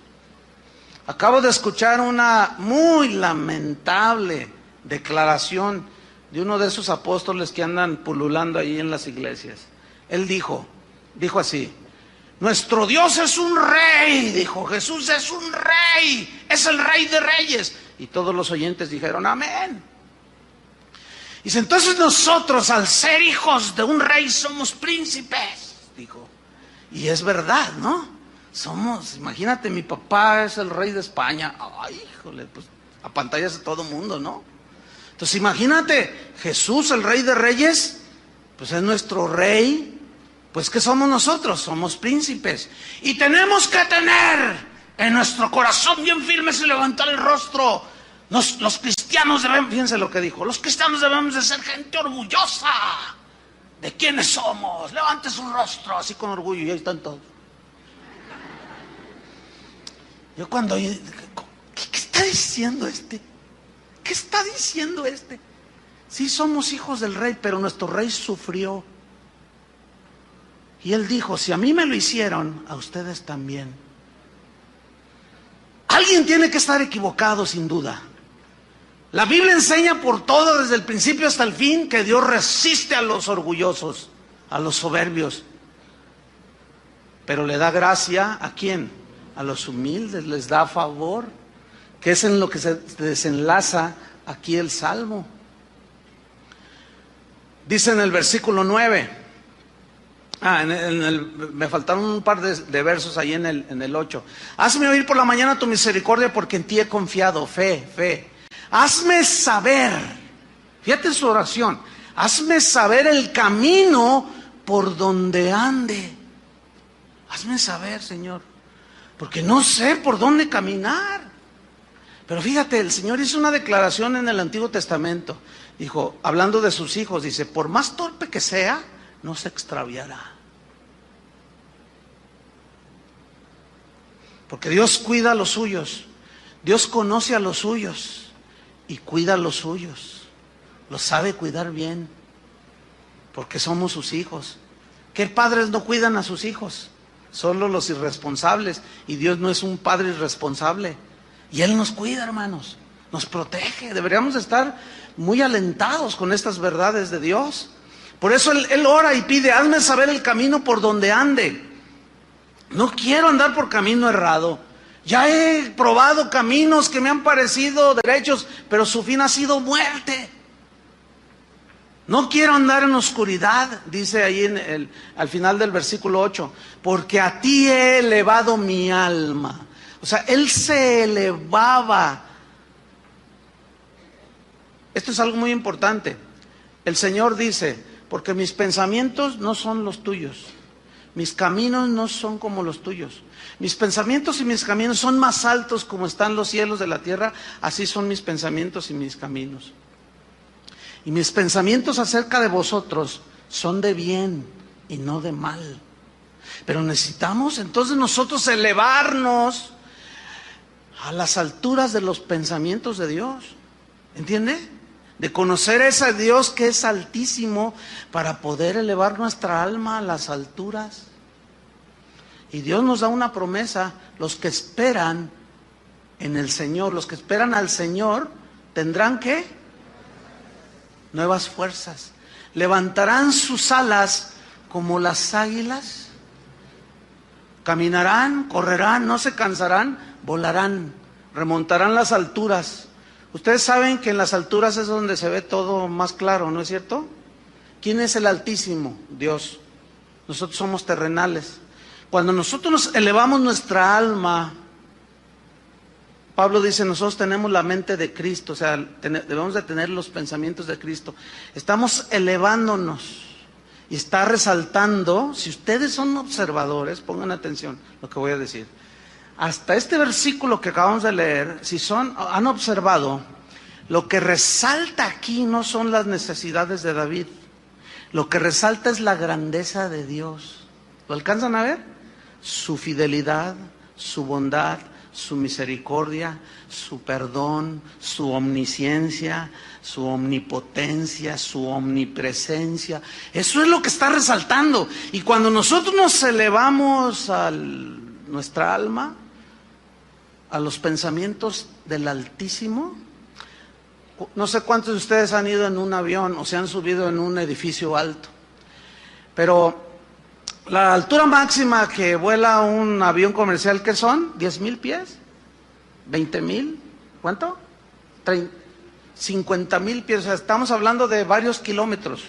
Acabo de escuchar una muy lamentable declaración de uno de esos apóstoles que andan pululando ahí en las iglesias. Él dijo así: nuestro Dios es un rey, dijo, Jesús es un rey, es el rey de reyes. Y todos los oyentes dijeron amén. Dice, entonces nosotros al ser hijos de un rey somos príncipes, dijo. Y es verdad, ¿no? Somos, imagínate, mi papá es el rey de España. Ay, híjole, pues apantallas a todo mundo, ¿no? Entonces imagínate, Jesús, el rey de reyes, pues es nuestro rey. Pues ¿qué somos nosotros? Somos príncipes. Y tenemos que tener en nuestro corazón bien firmes y levantar el rostro. Los cristianos debemos, fíjense lo que dijo, los cristianos debemos de ser gente orgullosa de quiénes somos. Levante su rostro así con orgullo y ahí están todos. Yo cuando oí, ¿qué está diciendo este? ¿Qué está diciendo este? Sí somos hijos del rey, pero nuestro rey sufrió. Y él dijo, si a mí me lo hicieron, a ustedes también. Alguien tiene que estar equivocado, sin duda. La Biblia enseña por todo, desde el principio hasta el fin, que Dios resiste a los orgullosos, a los soberbios. Pero le da gracia, ¿a quién? A los humildes, les da favor, que es en lo que se desenlaza aquí el Salmo. Dice en el versículo 9, me faltaron un par de versos ahí en el 8. Hazme oír por la mañana tu misericordia, porque en ti he confiado. Fe. Hazme saber Fíjate su oración. Hazme saber el camino por donde ande. Hazme saber, Señor, porque no sé por dónde caminar. Pero fíjate, el Señor hizo una declaración en el Antiguo Testamento. Dijo, hablando de sus hijos, dice, por más torpe que sea, no se extraviará. Porque Dios cuida a los suyos. Dios conoce a los suyos y cuida a los suyos. Los sabe cuidar bien, porque somos sus hijos. ¿Qué padres no cuidan a sus hijos? Solo los irresponsables. Y Dios no es un padre irresponsable. Y Él nos cuida, hermanos. Nos protege. Deberíamos estar muy alentados con estas verdades de Dios. Por eso Él ora y pide, hazme saber el camino por donde ande. No quiero andar por camino errado. Ya he probado caminos que me han parecido derechos, pero su fin ha sido muerte. No quiero andar en oscuridad, dice ahí al final del versículo 8, porque a ti he elevado mi alma. O sea, Él se elevaba. Esto es algo muy importante. El Señor dice, porque mis pensamientos no son los tuyos. Mis caminos no son como los tuyos. Mis pensamientos y mis caminos son más altos como están los cielos de la tierra. Así son mis pensamientos y mis caminos. Y mis pensamientos acerca de vosotros son de bien y no de mal. Pero necesitamos entonces nosotros elevarnos a las alturas de los pensamientos de Dios. ¿Entiende? De conocer a ese Dios que es altísimo para poder elevar nuestra alma a las alturas. Y Dios nos da una promesa, los que esperan en el Señor, los que esperan al Señor, tendrán ¿qué? Nuevas fuerzas. Levantarán sus alas como las águilas. Caminarán, correrán, no se cansarán, volarán, remontarán las alturas. Ustedes saben que en las alturas es donde se ve todo más claro, ¿no es cierto? ¿Quién es el Altísimo? Dios. Nosotros somos terrenales. Cuando nosotros nos elevamos nuestra alma, Pablo dice, nosotros tenemos la mente de Cristo, o sea, debemos de tener los pensamientos de Cristo. Estamos elevándonos y está resaltando, si ustedes son observadores, pongan atención a lo que voy a decir. Hasta este versículo que acabamos de leer, si han observado, lo que resalta aquí no son las necesidades de David, lo que resalta es la grandeza de Dios. ¿Lo alcanzan a ver? Su fidelidad, su bondad, su misericordia, su perdón, su omnisciencia, su omnipotencia, su omnipresencia. Eso es lo que está resaltando. Y cuando nosotros nos elevamos a nuestra alma, a los pensamientos del Altísimo, no sé cuántos de ustedes han ido en un avión o se han subido en un edificio alto, pero la altura máxima que vuela un avión comercial, ¿qué son? ¿10,000 pies? ¿20,000? ¿Cuánto? 50,000 pies, o sea, estamos hablando de varios kilómetros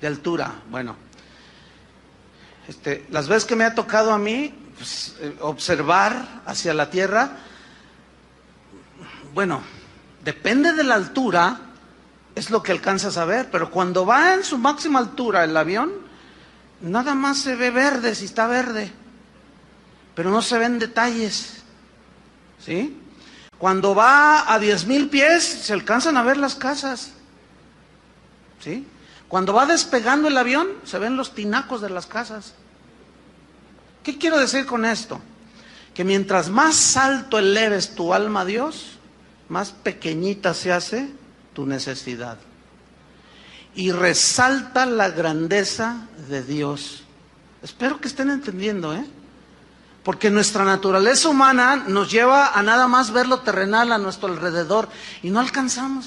de altura. Bueno, las veces que me ha tocado a mí pues, observar hacia la tierra, bueno, depende de la altura, es lo que alcanzas a ver, pero cuando va en su máxima altura el avión, nada más se ve verde si está verde, pero no se ven detalles, ¿sí? Cuando va a 10,000 pies, se alcanzan a ver las casas, ¿sí? Cuando va despegando el avión, se ven los tinacos de las casas. ¿Qué quiero decir con esto? Que mientras más alto eleves tu alma a Dios, más pequeñita se hace tu necesidad. Y resalta la grandeza de Dios. Espero que estén entendiendo, ¿eh? Porque nuestra naturaleza humana nos lleva a nada más ver lo terrenal a nuestro alrededor y no alcanzamos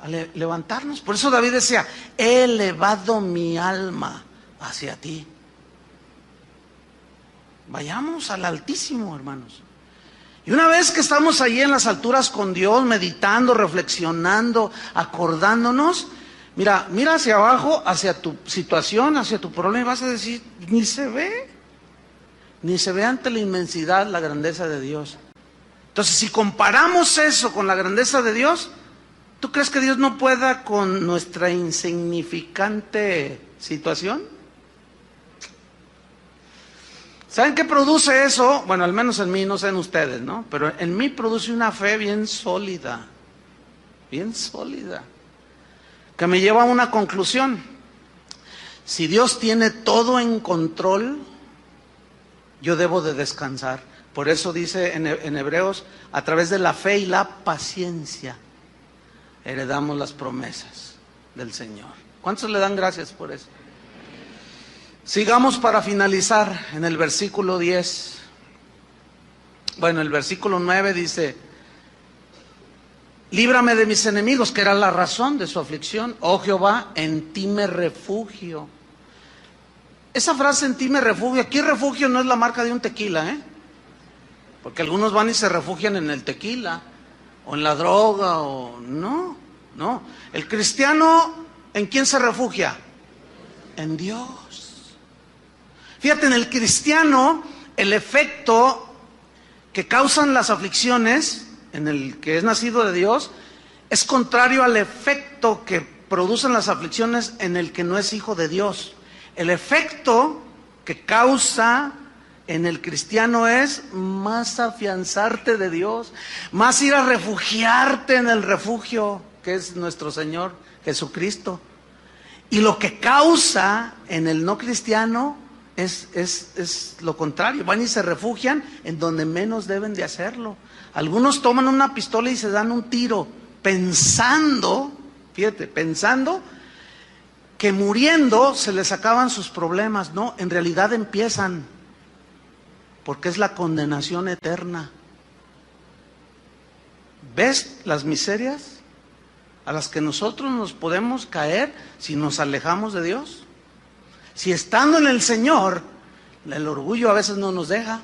a levantarnos. Por eso David decía, he elevado mi alma hacia ti. Vayamos al Altísimo, hermanos. Y una vez que estamos allí en las alturas con Dios, meditando, reflexionando, acordándonos, mira hacia abajo, hacia tu situación, hacia tu problema, y vas a decir, ni se ve ante la inmensidad la grandeza de Dios. Entonces, si comparamos eso con la grandeza de Dios, ¿Tú crees que Dios no pueda con nuestra insignificante situación? ¿Saben qué produce eso? Bueno, al menos en mí, no sé en ustedes, ¿no? Pero en mí produce una fe bien sólida, que me lleva a una conclusión. Si Dios tiene todo en control, yo debo de descansar. Por eso dice en Hebreos, a través de la fe y la paciencia, heredamos las promesas del Señor. ¿Cuántos le dan gracias por eso? Sigamos para finalizar en el versículo 10. Bueno, el versículo 9 dice: líbrame de mis enemigos, que era la razón de su aflicción. Oh Jehová, en ti me refugio. Esa frase, en ti me refugio, aquí refugio no es la marca de un tequila, porque algunos van y se refugian en el tequila, o en la droga, o no. El cristiano, ¿en quién se refugia? En Dios. Fíjate, en el cristiano, el efecto que causan las aflicciones, en el que es nacido de Dios, es contrario al efecto que producen las aflicciones en el que no es hijo de Dios. El efecto que causa en el cristiano es más afianzarte de Dios, más ir a refugiarte en el refugio que es nuestro Señor Jesucristo. Y lo que causa en el no cristiano es lo contrario. Van y se refugian en donde menos deben de hacerlo. Algunos toman una pistola y se dan un tiro pensando, fíjate, pensando que muriendo se les acaban sus problemas. No, en realidad empiezan, porque es la condenación eterna. ¿Ves las miserias a las que nosotros nos podemos caer si nos alejamos de Dios? Si estando en el Señor, el orgullo a veces no nos deja.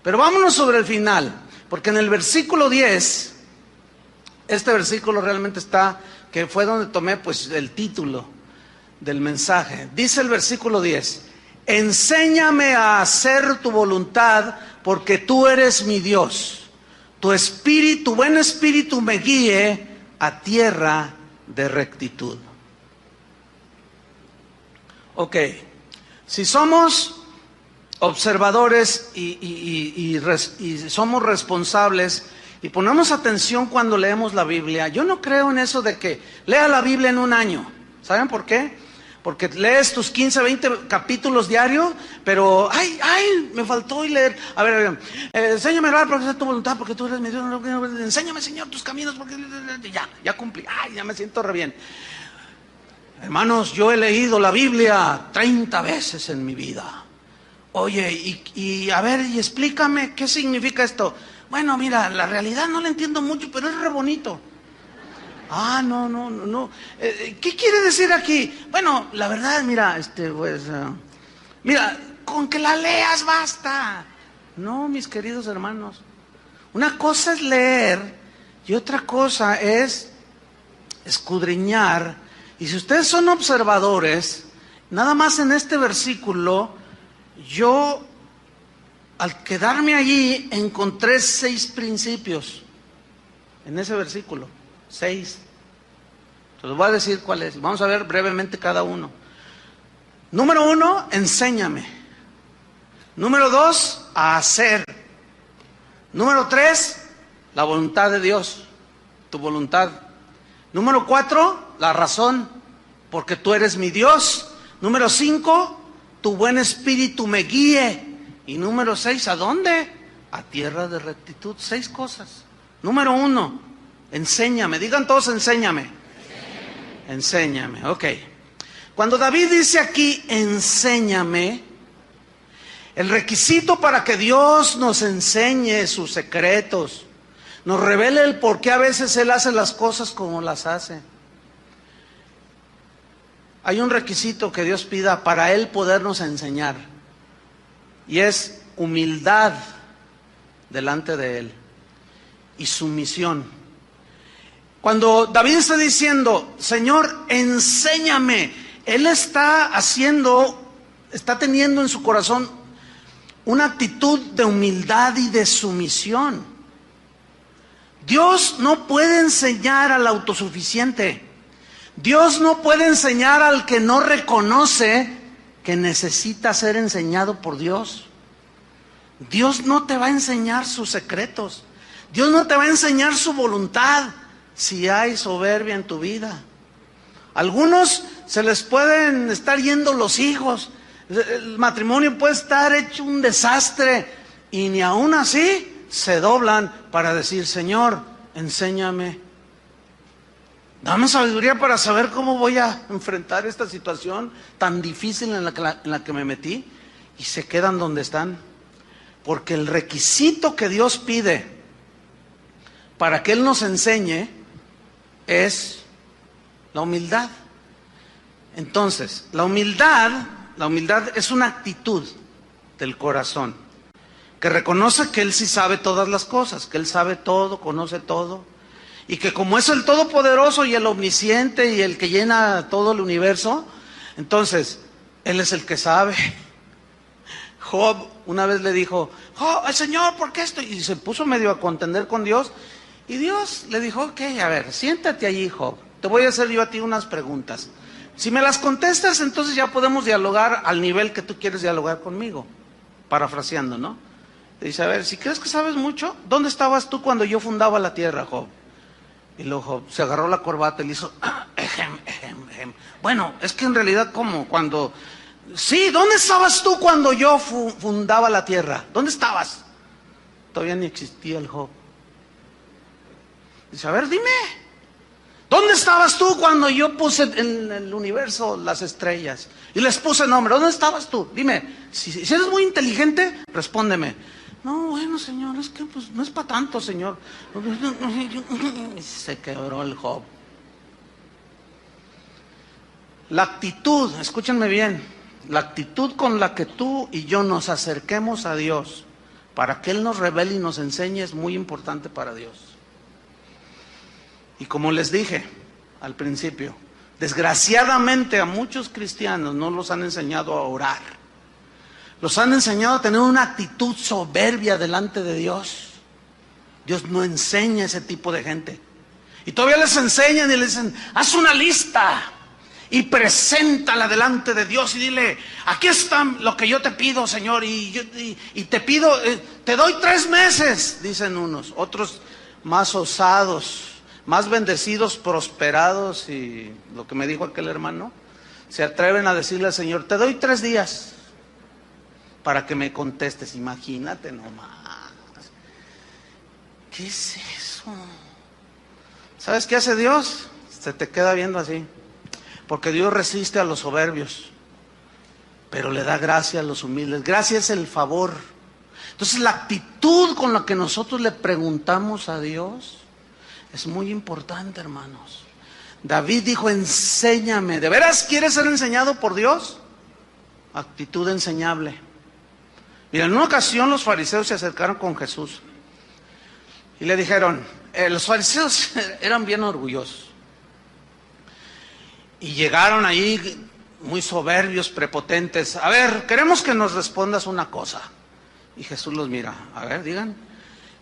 Pero vámonos sobre el final, porque en el versículo 10, este versículo realmente está, que fue donde tomé pues el título del mensaje. Dice el versículo 10: enséñame a hacer tu voluntad, porque tú eres mi Dios. Tu espíritu, tu buen espíritu me guíe a tierra de rectitud. Ok, si somos observadores y somos responsables y ponemos atención cuando leemos la Biblia, yo no creo en eso de que lea la Biblia en un año. ¿Saben por qué? Porque lees tus 15, 20 capítulos diarios, pero ¡ay! Me faltó leer. A ver, enséñame a orar porque es tu voluntad, porque tú eres mi Dios. Enséñame, Señor, tus caminos, porque ya cumplí. ¡Ay, ya me siento re bien! Hermanos, yo he leído la Biblia 30 veces en mi vida. Oye, a ver, y explícame qué significa esto. Bueno, mira, la realidad no la entiendo mucho, pero es re bonito. No. ¿Qué quiere decir aquí? Bueno, la verdad, mira, mira, con que la leas basta. No, mis queridos hermanos. Una cosa es leer y otra cosa es escudriñar. Y si ustedes son observadores, nada más en este versículo, yo al quedarme allí encontré 6 principios. En ese versículo, 6. Se los voy a decir cuáles. Vamos a ver brevemente cada uno. Número 1, enséñame. Número 2, a hacer. Número 3, la voluntad de Dios, tu voluntad. Número 4, la razón, porque tú eres mi Dios. Número 5, tu buen espíritu me guíe. Y número 6, ¿a dónde? A tierra de rectitud. 6 cosas. Número 1, enséñame. Digan todos, enséñame. Enséñame, ok. Cuando David dice aquí, enséñame, el requisito para que Dios nos enseñe sus secretos, nos revele el por qué a veces Él hace las cosas como las hace. Hay un requisito que Dios pida para Él podernos enseñar, y es humildad delante de Él y sumisión. Cuando David está diciendo, Señor, enséñame, Él está teniendo en su corazón una actitud de humildad y de sumisión. Dios no puede enseñar al autosuficiente. Dios no puede enseñar al que no reconoce que necesita ser enseñado por Dios. Dios no te va a enseñar sus secretos. Dios no te va a enseñar su voluntad si hay soberbia en tu vida. Algunos se les pueden estar yendo los hijos. El matrimonio puede estar hecho un desastre y ni aún así se doblan para decir: Señor, enséñame. Dame sabiduría para saber cómo voy a enfrentar esta situación tan difícil en la que me metí. Y se quedan donde están. Porque el requisito que Dios pide para que Él nos enseñe es la humildad. Entonces, la humildad es una actitud del corazón que reconoce que Él sí sabe todas las cosas, que Él sabe todo, conoce todo, y que como es el Todopoderoso y el Omnisciente y el que llena todo el universo, entonces Él es el que sabe. Job una vez le dijo: oh, Señor, ¿por qué esto? Y se puso medio a contender con Dios, y Dios le dijo: ok, a ver, siéntate allí, Job, te voy a hacer yo a ti unas preguntas. Si me las contestas, entonces ya podemos dialogar al nivel que tú quieres dialogar conmigo. Parafraseando, ¿no? Le dice: a ver, si crees que sabes mucho, ¿dónde estabas tú cuando yo fundaba la tierra, Job? Y luego Job se agarró la corbata y le hizo: bueno, es que en realidad, ¿cómo? Cuando... Sí, ¿dónde estabas tú cuando yo fundaba la tierra? ¿Dónde estabas? Todavía ni existía el Job. Dice: a ver, dime, ¿dónde estabas tú cuando yo puse en el universo las estrellas y les puse nombre? ¿Dónde estabas tú? Dime, si eres muy inteligente, respóndeme. No, bueno, Señor, es que pues no es para tanto, Señor. Se quebró el Job. La actitud, escúchenme bien, la actitud con la que tú y yo nos acerquemos a Dios para que Él nos revele y nos enseñe es muy importante para Dios. Y como les dije al principio, desgraciadamente a muchos cristianos no los han enseñado a orar. Los han enseñado a tener una actitud soberbia delante de Dios. Dios no enseña a ese tipo de gente. Y todavía les enseñan y les dicen: haz una lista y preséntala delante de Dios y dile: aquí está lo que yo te pido, Señor, y te pido, te doy 3 meses, dicen unos. Otros más osados, más bendecidos, prosperados, y lo que me dijo aquel hermano, se atreven a decirle al Señor: te doy 3 días para que me contestes. Imagínate nomás. ¿Qué es eso? ¿Sabes qué hace Dios? Se te queda viendo así. Porque Dios resiste a los soberbios, pero le da gracia a los humildes. Gracia es el favor. Entonces la actitud con la que nosotros le preguntamos a Dios es muy importante, hermanos. David dijo: enséñame. ¿De veras quieres ser enseñado por Dios? Actitud enseñable. Mira, en una ocasión los fariseos se acercaron con Jesús y le dijeron, los fariseos eran bien orgullosos y llegaron ahí muy soberbios, prepotentes. A ver, queremos que nos respondas una cosa. Y Jesús los mira: a ver, digan,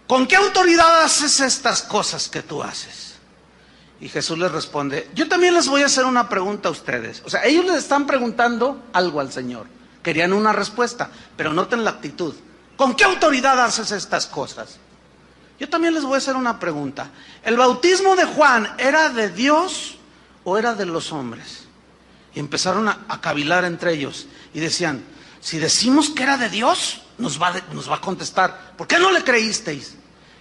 ¿con qué autoridad haces estas cosas que tú haces? Y Jesús les responde: yo también les voy a hacer una pregunta a ustedes. O sea, ellos les están preguntando algo al Señor. Querían una respuesta, pero noten la actitud. ¿Con qué autoridad haces estas cosas? Yo también les voy a hacer una pregunta. ¿El bautismo de Juan era de Dios o era de los hombres? Y empezaron a cavilar entre ellos y decían: si decimos que era de Dios, nos va a contestar: ¿por qué no le creísteis?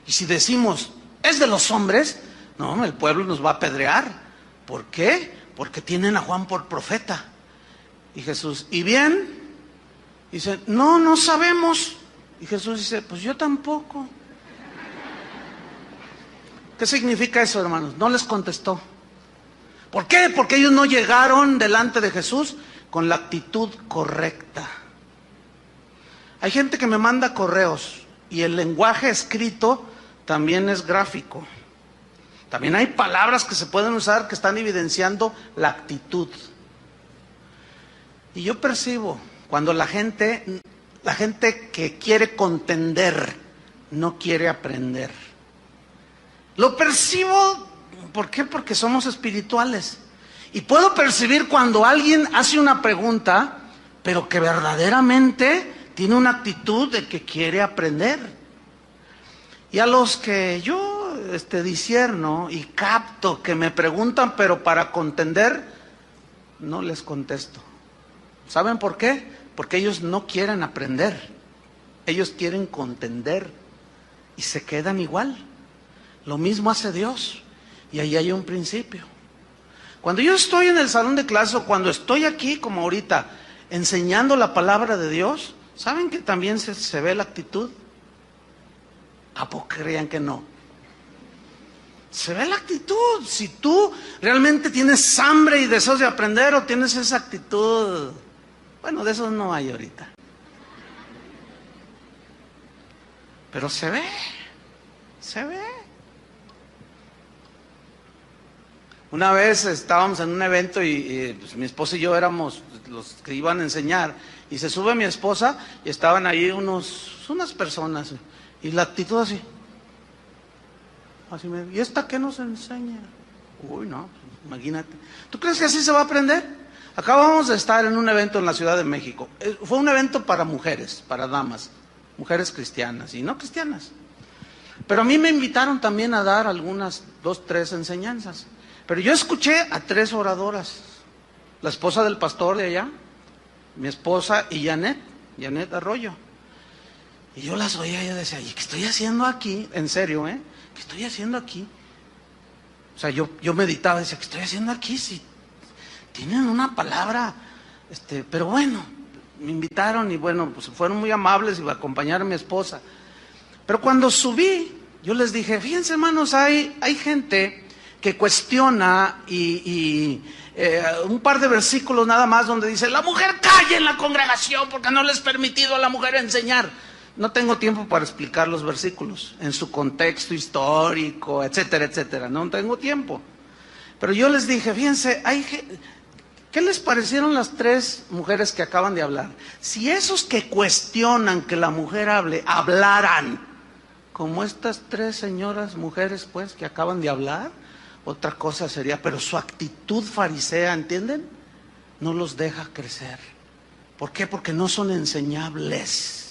Y si decimos es de los hombres, no, el pueblo nos va a apedrear. ¿Por qué? Porque tienen a Juan por profeta. Y Jesús: ¿y bien? Dice: no sabemos. Y Jesús dice: pues yo tampoco. ¿Qué significa eso, hermanos? No les contestó. ¿Por qué? Porque ellos no llegaron delante de Jesús con la actitud correcta. Hay gente que me manda correos y el lenguaje escrito también es gráfico. También hay palabras que se pueden usar que están evidenciando la actitud. Y yo percibo cuando la gente que quiere contender no quiere aprender. Lo percibo, ¿por qué? Porque somos espirituales. Y puedo percibir cuando alguien hace una pregunta, pero que verdaderamente tiene una actitud de que quiere aprender. Y a los que yo discierno y capto que me preguntan, pero para contender, no les contesto. ¿Saben por qué? Porque ellos no quieren aprender. Ellos quieren contender y se quedan igual. Lo mismo hace Dios. Y ahí hay un principio. Cuando yo estoy en el salón de clase o cuando estoy aquí como ahorita enseñando la palabra de Dios, ¿saben que también se ve la actitud? ¿A poco creían que no? Se ve la actitud. Si tú realmente tienes hambre y deseos de aprender o tienes esa actitud, bueno, de eso no hay ahorita. Pero se ve. Una vez estábamos en un evento y pues, mi esposa y yo éramos los que iban a enseñar, y se sube mi esposa y estaban ahí unas personas, y la actitud así ¿y esta qué nos enseña? Uy, no, imagínate. ¿Tú crees que así se va a aprender? Acabamos de estar en un evento en la Ciudad de México. Fue un evento para mujeres, para damas, mujeres cristianas y no cristianas. Pero a mí me invitaron también a dar algunas 2, 3 enseñanzas. Pero yo escuché a 3 oradoras, la esposa del pastor de allá, mi esposa y Janet Arroyo. Y yo las oía y yo decía, ¿y qué estoy haciendo aquí? En serio, ¿qué estoy haciendo aquí? O sea, yo meditaba, decía, ¿qué estoy haciendo aquí? Si tienen una palabra, pero bueno, me invitaron y bueno, pues fueron muy amables y me acompañaron a mi esposa. Pero cuando subí, yo les dije, fíjense hermanos, hay gente que cuestiona y un par de versículos nada más donde dice, la mujer calla en la congregación porque no le es permitido a la mujer enseñar. No tengo tiempo para explicar los versículos en su contexto histórico, etcétera, etcétera. No tengo tiempo. Pero yo les dije, fíjense, ¿qué les parecieron las 3 mujeres que acaban de hablar? Si esos que cuestionan que la mujer hable, hablaran como estas 3 señoras mujeres, pues, que acaban de hablar, otra cosa sería, pero su actitud farisea, ¿entienden? No los deja crecer. ¿Por qué? Porque no son enseñables.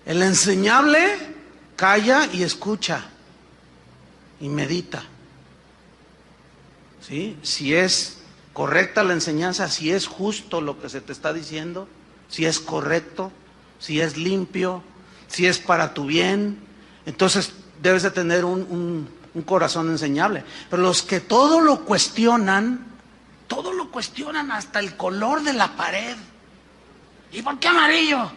El enseñable calla y escucha y medita. ¿Sí? Si es correcta la enseñanza, si es justo lo que se te está diciendo, si es correcto, si es limpio, si es para tu bien, entonces debes de tener un corazón enseñable. Pero los que todo lo cuestionan hasta el color de la pared. ¿Y por qué amarillo?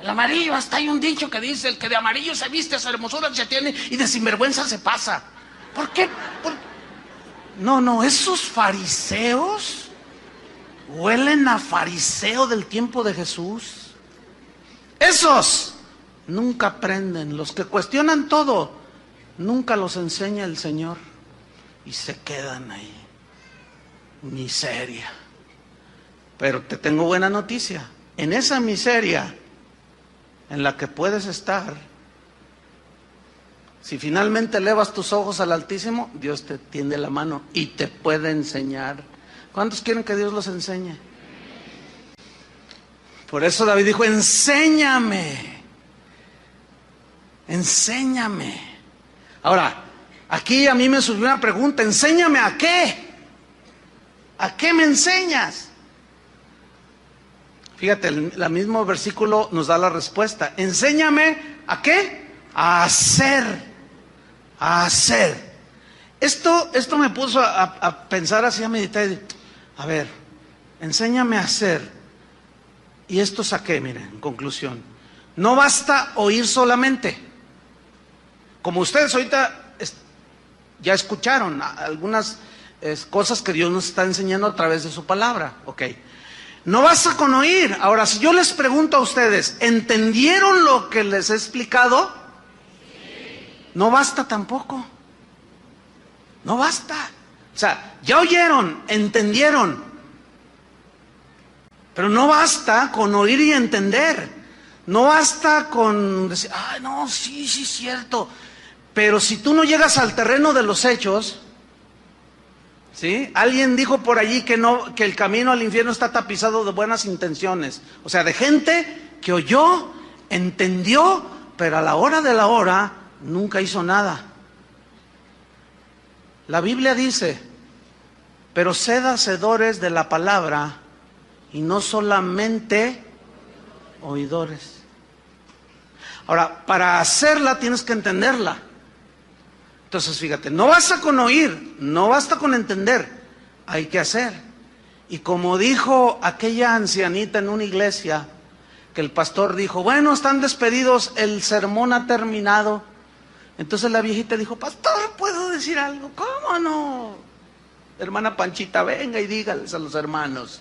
El amarillo, hasta hay un dicho que dice, el que de amarillo se viste, esa hermosura se tiene y de sinvergüenza se pasa. ¿Por qué? No, esos fariseos huelen a fariseo del tiempo de Jesús. Esos nunca aprenden. Los que cuestionan todo, nunca los enseña el Señor y se quedan ahí. Miseria. Pero te tengo buena noticia. En esa miseria en la que puedes estar, si finalmente elevas tus ojos al Altísimo, Dios te tiende la mano y te puede enseñar. ¿Cuántos quieren que Dios los enseñe? Por eso David dijo, enséñame. Ahora, aquí a mí me surgió una pregunta, ¿enséñame a qué? ¿A qué me enseñas? Fíjate, el mismo versículo nos da la respuesta. Enséñame ¿a qué? A hacer. Esto me puso a pensar así, a meditar. A ver, enséñame a hacer. Y esto saqué, miren, en conclusión. No basta oír solamente. Como ustedes ahorita ya escucharon algunas cosas que Dios nos está enseñando a través de su palabra. Ok. No basta con oír. Ahora, si yo les pregunto a ustedes, ¿entendieron lo que les he explicado? No basta tampoco. No basta. O sea, ya oyeron, entendieron. Pero no basta con oír y entender. No basta con decir, no, sí, cierto. Pero si tú no llegas al terreno de los hechos, ¿sí? Alguien dijo por allí que no, que el camino al infierno está tapizado de buenas intenciones. O sea, de gente que oyó, entendió, pero a la hora de la hora nunca hizo nada. La Biblia dice: pero sed hacedores de la palabra y no solamente oidores. Ahora, para hacerla tienes que entenderla. Entonces, fíjate, no basta con oír, no basta con entender, hay que hacer. Y como dijo aquella ancianita en una iglesia, que el pastor dijo: bueno, están despedidos, el sermón ha terminado. Entonces la viejita dijo: pastor, ¿puedo decir algo? ¿Cómo no? Hermana Panchita, venga y dígales a los hermanos.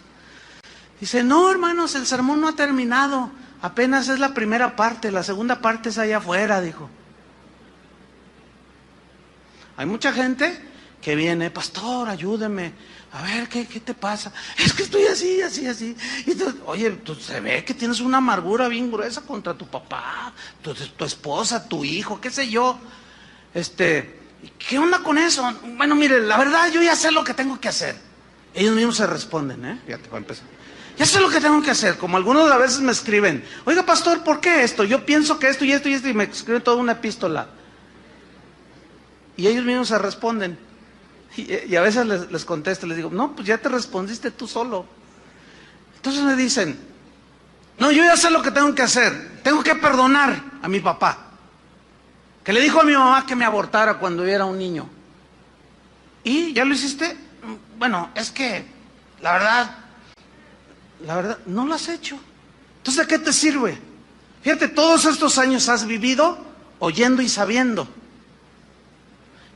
Dice: no, hermanos, el sermón no ha terminado, apenas es la primera parte, la segunda parte es allá afuera, dijo. Hay mucha gente que viene: pastor, ayúdeme, a ver, ¿qué te pasa? Es que estoy así, así, así. Y tú, oye, tú, se ve que tienes una amargura bien gruesa contra tu papá, tu esposa, tu hijo, qué sé yo. ¿Qué onda con eso? Bueno, mire, la verdad yo ya sé lo que tengo que hacer. Ellos mismos se responden, fíjate, para empezar. Ya sé lo que tengo que hacer. Como algunos a veces me escriben: oiga, pastor, ¿por qué esto? Yo pienso que esto y esto y esto, y me escriben toda una epístola. Y ellos mismos se responden. Y a veces les contesto, les digo: no, pues ya te respondiste tú solo. Entonces me dicen: no, yo ya sé lo que tengo que hacer. Tengo que perdonar a mi papá, que le dijo a mi mamá que me abortara cuando yo era un niño. ¿Y ya lo hiciste? Bueno, es que la verdad, no lo has hecho. Entonces, ¿de qué te sirve? Fíjate, todos estos años has vivido oyendo y sabiendo.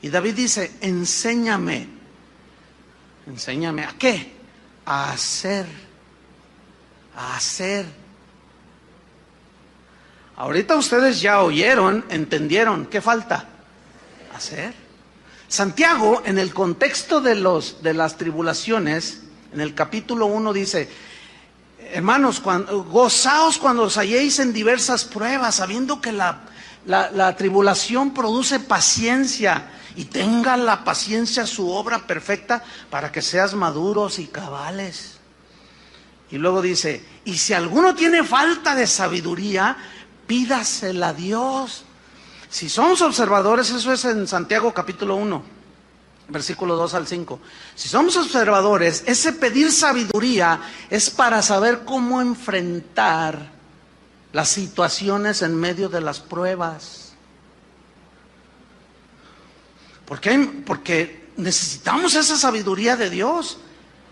Y David dice: enséñame. ¿Enséñame a qué? A hacer. A hacer. Ahorita ustedes ya oyeron, entendieron. ¿Qué falta? Hacer. Santiago, en el contexto de las tribulaciones, en el capítulo 1 dice: hermanos, gozaos cuando os halléis en diversas pruebas, sabiendo que la tribulación produce paciencia, y tenga la paciencia su obra perfecta, para que seas maduros y cabales. Y luego dice: y si alguno tiene falta de sabiduría, pídasela a Dios. Si somos observadores, eso es en Santiago capítulo 1, versículo 2 al 5. Si somos observadores, ese pedir sabiduría es para saber cómo enfrentar las situaciones en medio de las pruebas. Porque necesitamos esa sabiduría de Dios.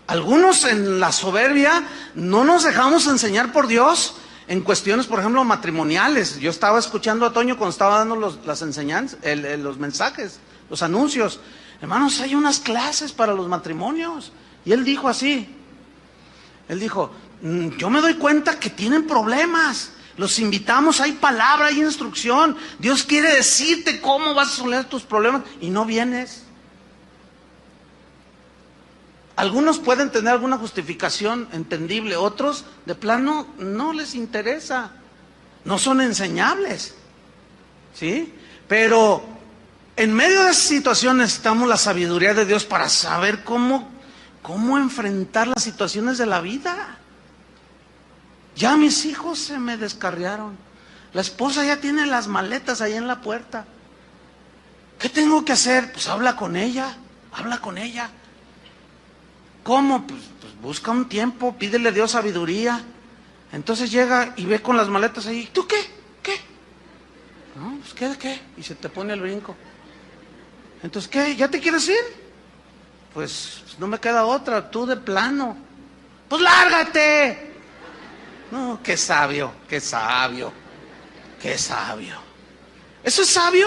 Algunos en la soberbia no nos dejamos enseñar por Dios en cuestiones, por ejemplo, matrimoniales. Yo estaba escuchando a Toño cuando estaba dando las enseñanzas, los mensajes, los anuncios. Hermanos, hay unas clases para los matrimonios. Y él dijo así. Él dijo: yo me doy cuenta que tienen problemas. Los invitamos, hay palabra, hay instrucción. Dios quiere decirte cómo vas a solucionar tus problemas y no vienes. Algunos pueden tener alguna justificación entendible, otros de plano no les interesa, no son enseñables, ¿sí? Pero en medio de esa situación necesitamos la sabiduría de Dios para saber cómo enfrentar las situaciones de la vida. Ya mis hijos se me descarriaron, la esposa ya tiene las maletas ahí en la puerta. ¿Qué tengo que hacer? Pues habla con ella. ¿Cómo? Pues busca un tiempo, pídele a Dios sabiduría. Entonces llega y ve con las maletas ahí. ¿Tú qué? No, pues ¿qué? Y se te pone el brinco. Entonces, ¿qué? ¿Ya te quieres ir? Pues no me queda otra, tú de plano. Pues lárgate. No, qué sabio. ¿Eso es sabio?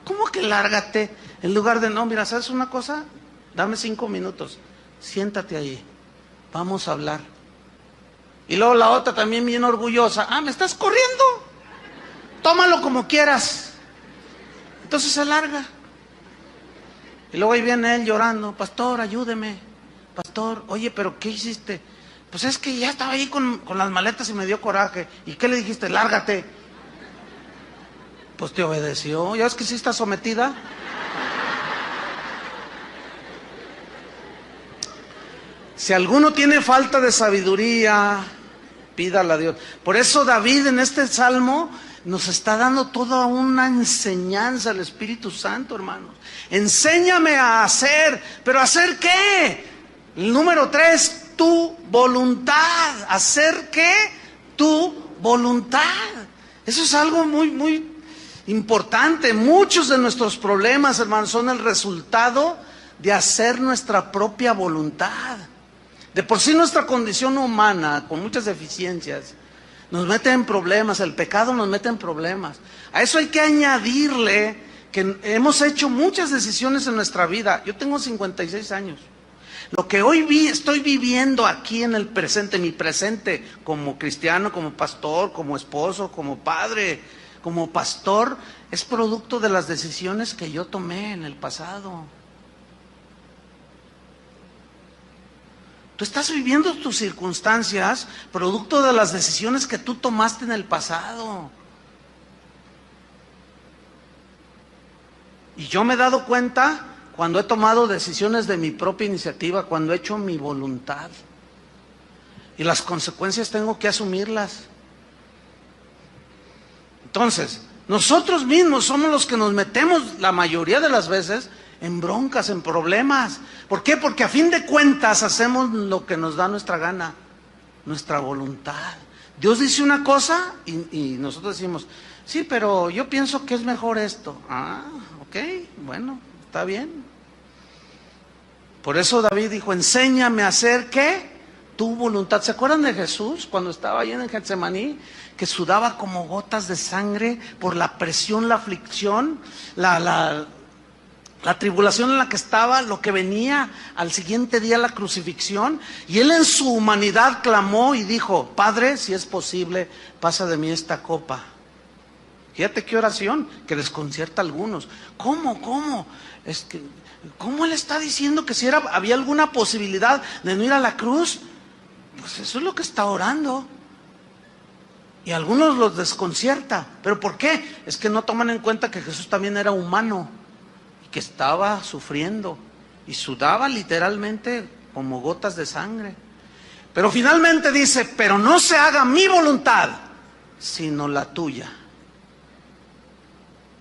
¿Cómo que lárgate? En lugar de: no, mira, ¿sabes una cosa? Dame 5 minutos, siéntate ahí, vamos a hablar. Y luego la otra también bien orgullosa: ¿me estás corriendo? Tómalo como quieras. Entonces se larga. Y luego ahí viene él llorando: pastor, ayúdeme. Pastor, oye, pero ¿qué hiciste? Pues es que ya estaba ahí con las maletas y me dio coraje. ¿Y qué le dijiste? Lárgate. Pues te obedeció. ¿Ya ves que sí está sometida? Si alguno tiene falta de sabiduría, pídala a Dios. Por eso David en este salmo nos está dando toda una enseñanza al Espíritu Santo, hermanos. Enséñame a hacer, ¿pero hacer qué? El número 3, tu voluntad. ¿Hacer qué? Tu voluntad. Eso es algo muy, muy importante. Muchos de nuestros problemas, hermanos, son el resultado de hacer nuestra propia voluntad. De por sí nuestra condición humana, con muchas deficiencias, nos mete en problemas. El pecado nos mete en problemas. A eso hay que añadirle que hemos hecho muchas decisiones en nuestra vida. Yo tengo 56 años. Lo que hoy estoy viviendo aquí en el presente, mi presente, como cristiano, como pastor, como esposo, como padre, como pastor, es producto de las decisiones que yo tomé en el pasado. Tú estás viviendo tus circunstancias producto de las decisiones que tú tomaste en el pasado. Y yo me he dado cuenta cuando he tomado decisiones de mi propia iniciativa, cuando he hecho mi voluntad. Y las consecuencias tengo que asumirlas. Entonces, nosotros mismos somos los que nos metemos la mayoría de las veces en broncas, en problemas. ¿Por qué? Porque a fin de cuentas hacemos lo que nos da nuestra gana, nuestra voluntad. Dios dice una cosa y nosotros decimos, sí, pero yo pienso que es mejor esto. Ah, ok, bueno, está bien. Por eso David dijo, enséñame a hacer, ¿qué? Tu voluntad. ¿Se acuerdan de Jesús cuando estaba ahí en Getsemaní? Que sudaba como gotas de sangre por la presión, la aflicción, la tribulación en la que estaba, lo que venía al siguiente día, la crucifixión. Y él en su humanidad clamó y dijo, Padre, si es posible, pasa de mí esta copa. Fíjate qué oración que desconcierta a algunos. ¿Cómo? Es que, ¿cómo él está diciendo que si había alguna posibilidad de no ir a la cruz? Pues eso es lo que está orando. Y a algunos los desconcierta. ¿Pero por qué? Es que no toman en cuenta que Jesús también era humano, que estaba sufriendo y sudaba literalmente como gotas de sangre. Pero finalmente dice, pero no se haga mi voluntad, sino la tuya.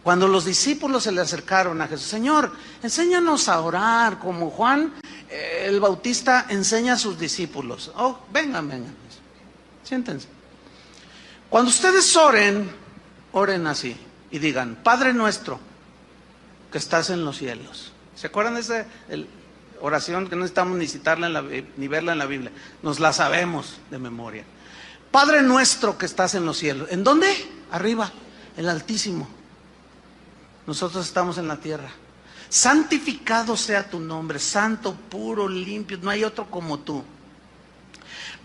Cuando los discípulos se le acercaron a Jesús, Señor, enséñanos a orar como Juan el Bautista enseña a sus discípulos. Oh, vengan, siéntense. Cuando ustedes oren así y digan, Padre nuestro que estás en los cielos. ¿Se acuerdan de esa oración que no necesitamos ni citarla ni verla en la Biblia? Nos la sabemos de memoria. Padre nuestro que estás en los cielos. ¿En dónde? Arriba, el Altísimo. Nosotros estamos en la tierra. Santificado sea tu nombre, santo, puro, limpio, no hay otro como tú.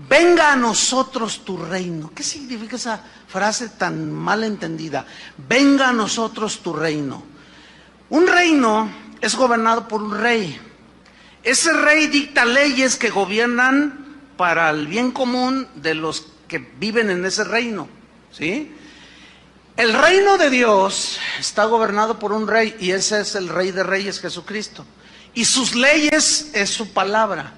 Venga a nosotros tu reino. ¿Qué significa esa frase tan mal entendida? Venga a nosotros tu reino. Un reino es gobernado por un rey. Ese rey dicta leyes que gobiernan para el bien común de los que viven en ese reino, ¿sí? El reino de Dios está gobernado por un rey y ese es el Rey de Reyes, Jesucristo. Y sus leyes es su palabra,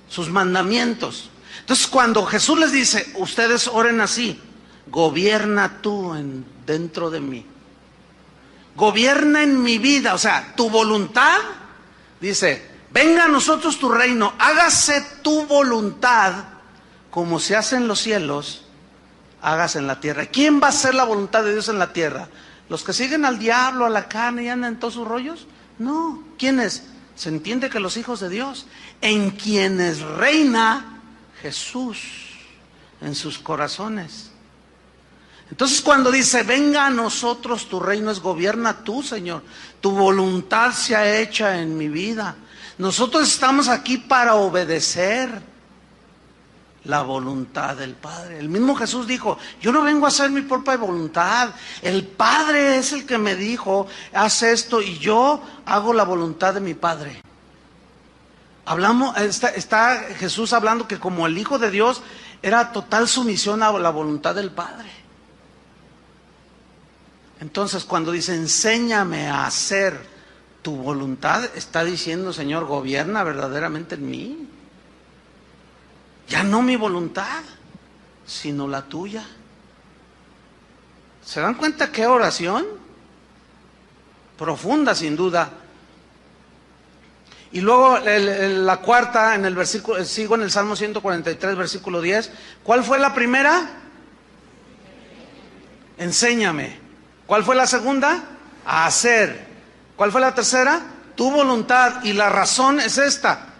sus mandamientos. Entonces cuando Jesús les dice, ustedes oren así, gobierna tú dentro de mí. Gobierna en mi vida, o sea, tu voluntad, dice, venga a nosotros tu reino, hágase tu voluntad como se hace en los cielos, hágase en la tierra. ¿Quién va a hacer la voluntad de Dios en la tierra? ¿Los que siguen al diablo, a la carne y andan en todos sus rollos? No. ¿Quiénes? Se entiende que los hijos de Dios, en quienes reina Jesús en sus corazones. Entonces cuando dice, venga a nosotros tu reino, es gobierna tú, Señor. Tu voluntad sea hecha en mi vida. Nosotros estamos aquí para obedecer la voluntad del Padre. El mismo Jesús dijo, yo no vengo a hacer mi propia voluntad. El Padre es el que me dijo, haz esto y yo hago la voluntad de mi Padre. Está Jesús hablando que como el Hijo de Dios era total sumisión a la voluntad del Padre. Entonces, cuando dice, enséñame a hacer tu voluntad, está diciendo, Señor, gobierna verdaderamente en mí. Ya no mi voluntad, sino la tuya. ¿Se dan cuenta qué oración? Profunda, sin duda. Y luego la cuarta, en el versículo, sigo en el Salmo 143, versículo 10. ¿Cuál fue la primera? Enséñame. ¿Cuál fue la segunda? A hacer. ¿Cuál fue la tercera? Tu voluntad. Y la razón es esta: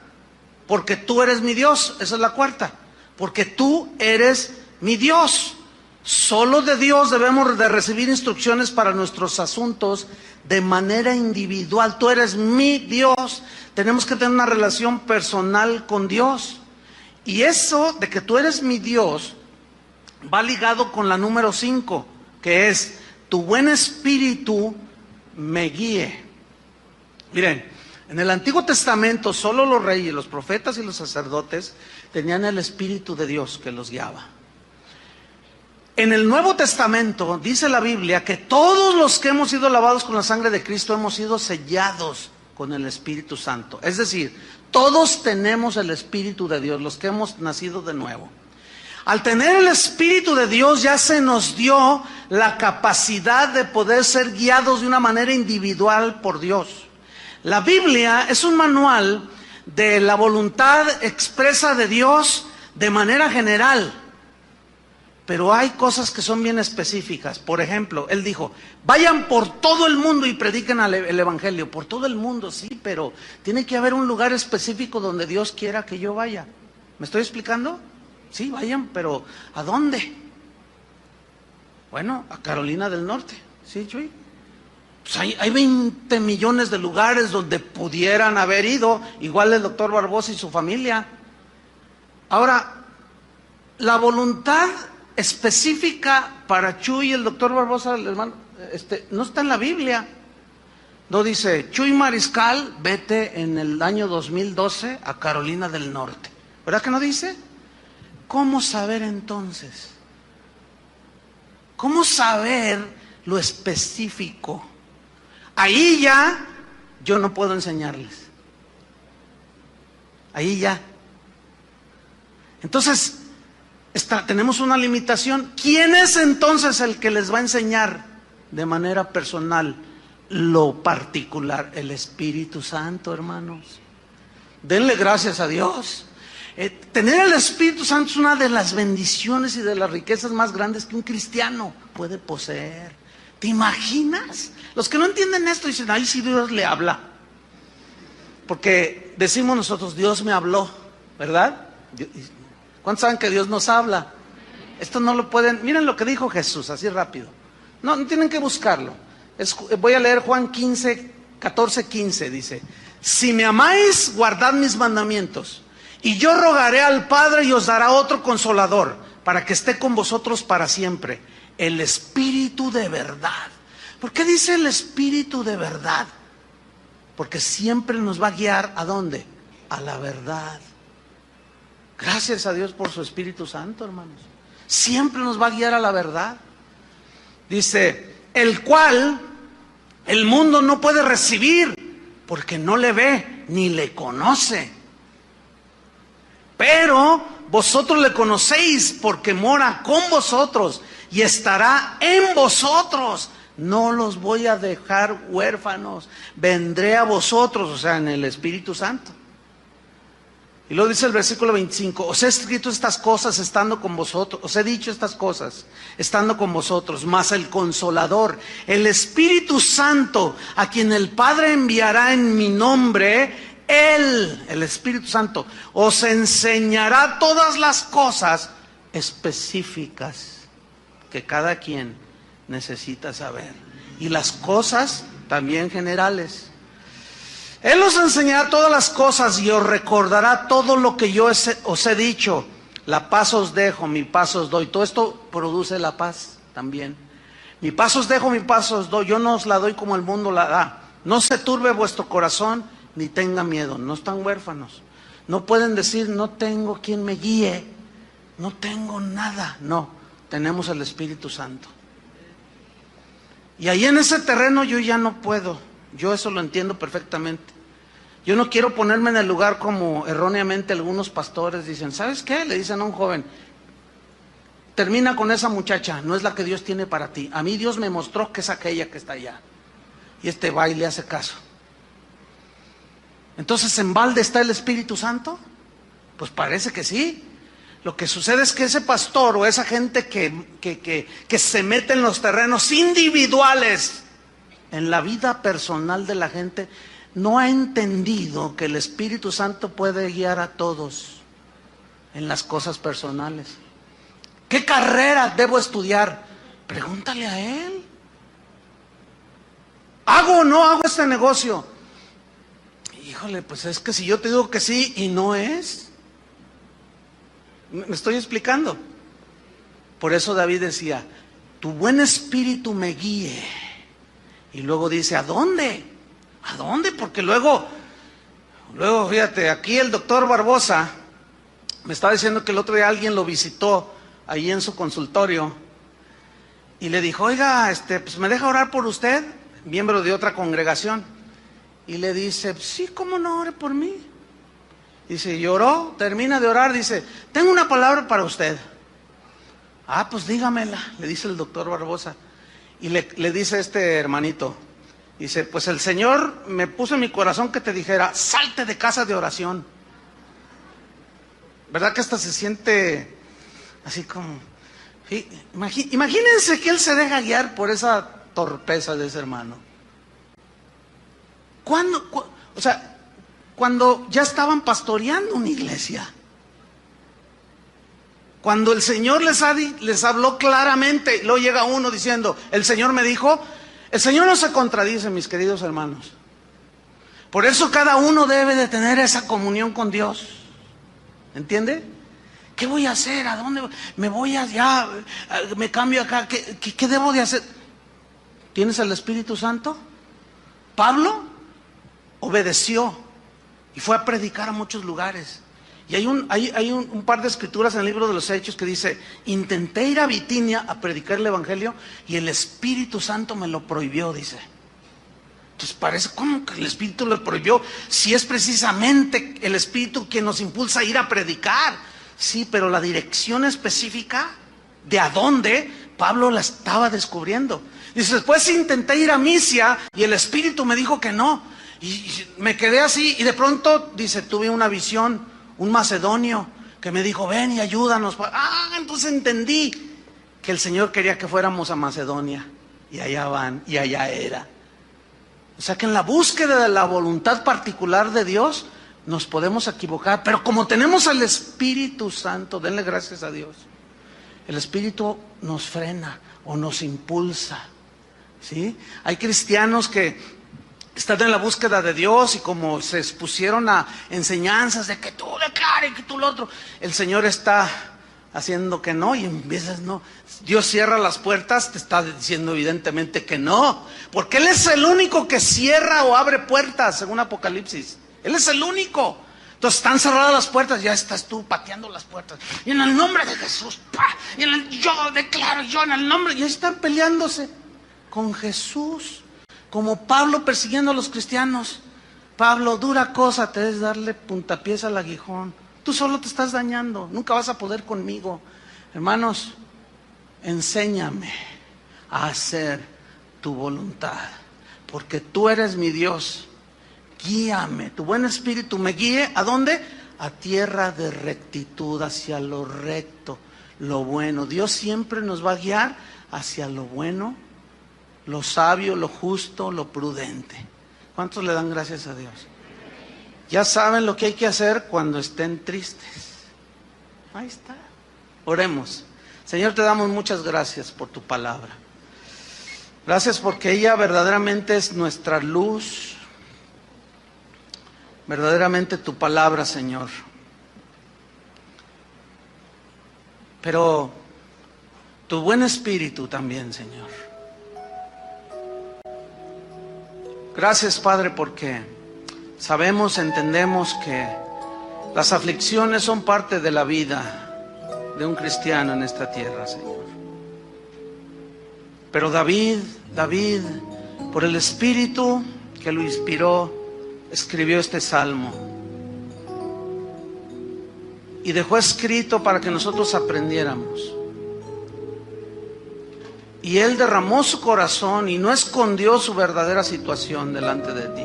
porque tú eres mi Dios. Esa es la cuarta. Porque tú eres mi Dios. Solo de Dios debemos de recibir instrucciones para nuestros asuntos de manera individual. Tú eres mi Dios. Tenemos que tener una relación personal con Dios. Y eso de que tú eres mi Dios va ligado con la número 5, que es: tu buen espíritu me guíe. Miren, en el Antiguo Testamento solo los reyes, los profetas y los sacerdotes tenían el Espíritu de Dios que los guiaba. En el Nuevo Testamento dice la Biblia que todos los que hemos sido lavados con la sangre de Cristo hemos sido sellados con el Espíritu Santo. Es decir, todos tenemos el Espíritu de Dios, los que hemos nacido de nuevo. Al tener el Espíritu de Dios ya se nos dio la capacidad de poder ser guiados de una manera individual por Dios. La Biblia es un manual de la voluntad expresa de Dios de manera general. Pero hay cosas que son bien específicas. Por ejemplo, Él dijo, vayan por todo el mundo y prediquen el Evangelio. Por todo el mundo, sí, pero tiene que haber un lugar específico donde Dios quiera que yo vaya. ¿Me estoy explicando? Sí, vayan, pero ¿a dónde? Bueno, a Carolina del Norte. Sí, Chuy. Pues hay 20 millones de lugares donde pudieran haber ido, igual el doctor Barbosa y su familia. Ahora, la voluntad específica para Chuy y el doctor Barbosa, el hermano, no está en la Biblia. No dice, Chuy Mariscal, vete en el año 2012 a Carolina del Norte. ¿Verdad que no dice? ¿Cómo saber entonces? ¿Cómo saber lo específico? Ahí ya yo no puedo enseñarles. Ahí ya. Entonces, tenemos una limitación. ¿Quién es entonces el que les va a enseñar de manera personal lo particular? El Espíritu Santo, hermanos. Denle gracias a Dios. Tener el Espíritu Santo es una de las bendiciones y de las riquezas más grandes que un cristiano puede poseer. ¿Te imaginas? Los que no entienden esto dicen, ay, sí, Dios le habla. Porque decimos nosotros, Dios me habló, ¿verdad? ¿Cuántos saben que Dios nos habla? Esto no lo pueden, miren lo que dijo Jesús, así rápido. No tienen que buscarlo. Voy a leer Juan 14:15, dice, si me amáis, guardad mis mandamientos. Y yo rogaré al Padre y os dará otro consolador, para que esté con vosotros para siempre, el Espíritu de verdad. ¿Por qué dice el Espíritu de verdad? Porque siempre nos va a guiar, ¿a dónde? A la verdad. Gracias a Dios por su Espíritu Santo, hermanos. Siempre nos va a guiar a la verdad. Dice, el cual el mundo no puede recibir, porque no le ve ni le conoce. Pero vosotros le conocéis porque mora con vosotros y estará en vosotros. No los voy a dejar huérfanos. Vendré a vosotros, o sea, en el Espíritu Santo. Y luego dice el versículo 25, os he escrito estas cosas estando con vosotros, os he dicho estas cosas estando con vosotros, mas el Consolador, el Espíritu Santo, a quien el Padre enviará en mi nombre, Él, el Espíritu Santo, os enseñará todas las cosas específicas que cada quien necesita saber. Y las cosas también generales. Él os enseñará todas las cosas y os recordará todo lo que yo os he dicho. La paz os dejo, mi paz os doy. Todo esto produce la paz también. Mi paz os dejo, mi paz os doy. Yo no os la doy como el mundo la da. No se turbe vuestro corazón ni tenga miedo. No están huérfanos. No pueden decir, no tengo quien me guíe. No tengo nada. No, tenemos el Espíritu Santo. Y ahí en ese terreno yo ya no puedo. Yo eso lo entiendo perfectamente. Yo no quiero ponerme en el lugar como erróneamente algunos pastores dicen. ¿Sabes qué? Le dicen a un joven: termina con esa muchacha, no es la que Dios tiene para ti. A mí Dios me mostró que es aquella que está allá. Y este va y le hace caso. Entonces, ¿en balde está el Espíritu Santo? Pues parece que sí. Lo que sucede es que ese pastor o esa gente que se mete en los terrenos individuales, en la vida personal de la gente, no ha entendido que el Espíritu Santo puede guiar a todos en las cosas personales. ¿Qué carrera debo estudiar? Pregúntale a él. ¿Hago o no hago este negocio? Híjole, pues es que si yo te digo que sí y no es. ¿Me estoy explicando? Por eso David decía: tu buen espíritu me guíe. Y luego dice: ¿a dónde? ¿A dónde? Porque luego fíjate, aquí el doctor Barbosa me estaba diciendo que el otro día alguien lo visitó ahí en su consultorio y le dijo: oiga, pues me deja orar por usted, miembro de otra congregación. Y le dice: sí, ¿cómo no? Ore por mí. Dice, y oró, termina de orar, dice: tengo una palabra para usted. Ah, pues dígamela, le dice el doctor Barbosa. Y le dice este hermanito, dice: pues el Señor me puso en mi corazón que te dijera, salte de casa de oración. ¿Verdad que hasta se siente así como... Sí, imagínense que él se deja guiar por esa torpeza de ese hermano. Cuando ya estaban pastoreando una iglesia, cuando el Señor les habló claramente, luego llega uno diciendo: el Señor me dijo. El Señor no se contradice, mis queridos hermanos. Por eso cada uno debe de tener esa comunión con Dios. ¿Entiende? ¿Qué voy a hacer? ¿A dónde me voy allá? ¿Me cambio acá? ¿Qué debo de hacer? ¿Tienes el Espíritu Santo? Pablo obedeció y fue a predicar a muchos lugares. Y hay un par de escrituras en el libro de los Hechos que dice: intenté ir a Bitinia a predicar el Evangelio y el Espíritu Santo me lo prohibió, dice. Entonces parece, ¿cómo que el Espíritu lo prohibió? Si es precisamente el Espíritu quien nos impulsa a ir a predicar. Sí, pero la dirección específica de a dónde, Pablo la estaba descubriendo. Dice: después intenté ir a Misia y el Espíritu me dijo que no. Y me quedé así y de pronto, dice, tuve una visión, un macedonio que me dijo: ven y ayúdanos. Entonces entendí que el Señor quería que fuéramos a Macedonia. Y allá van, y allá era. O sea que en la búsqueda de la voluntad particular de Dios nos podemos equivocar, pero como tenemos al Espíritu Santo, denle gracias a Dios, el Espíritu nos frena o nos impulsa, ¿sí? Hay cristianos que están en la búsqueda de Dios y como se expusieron a enseñanzas de que tú declares, que tú lo otro, el Señor está haciendo que no y en veces no. Dios cierra las puertas, te está diciendo evidentemente que no, porque Él es el único que cierra o abre puertas, según Apocalipsis. Él es el único. Entonces están cerradas las puertas, ya estás tú pateando las puertas. Y en el nombre de Jesús, yo declaro, yo en el nombre, y están peleándose con Jesús. Como Pablo persiguiendo a los cristianos. Pablo, dura cosa te es darle puntapiés al aguijón. Tú solo te estás dañando, nunca vas a poder conmigo. Hermanos, enséñame a hacer tu voluntad, porque tú eres mi Dios. Guíame, tu buen espíritu me guíe, ¿a dónde? A tierra de rectitud, hacia lo recto, lo bueno. Dios siempre nos va a guiar hacia lo bueno, lo sabio, lo justo, lo prudente. ¿Cuántos le dan gracias a Dios? Ya saben lo que hay que hacer cuando estén tristes. Ahí está. Oremos. Señor, te damos muchas gracias por tu palabra. Gracias porque ella verdaderamente es nuestra luz. Verdaderamente tu palabra, Señor. Pero tu buen espíritu también, Señor. Gracias, Padre, porque sabemos, entendemos que las aflicciones son parte de la vida de un cristiano en esta tierra, Señor. Pero David, por el Espíritu que lo inspiró, escribió este salmo y dejó escrito para que nosotros aprendiéramos. Y él derramó su corazón y no escondió su verdadera situación delante de ti.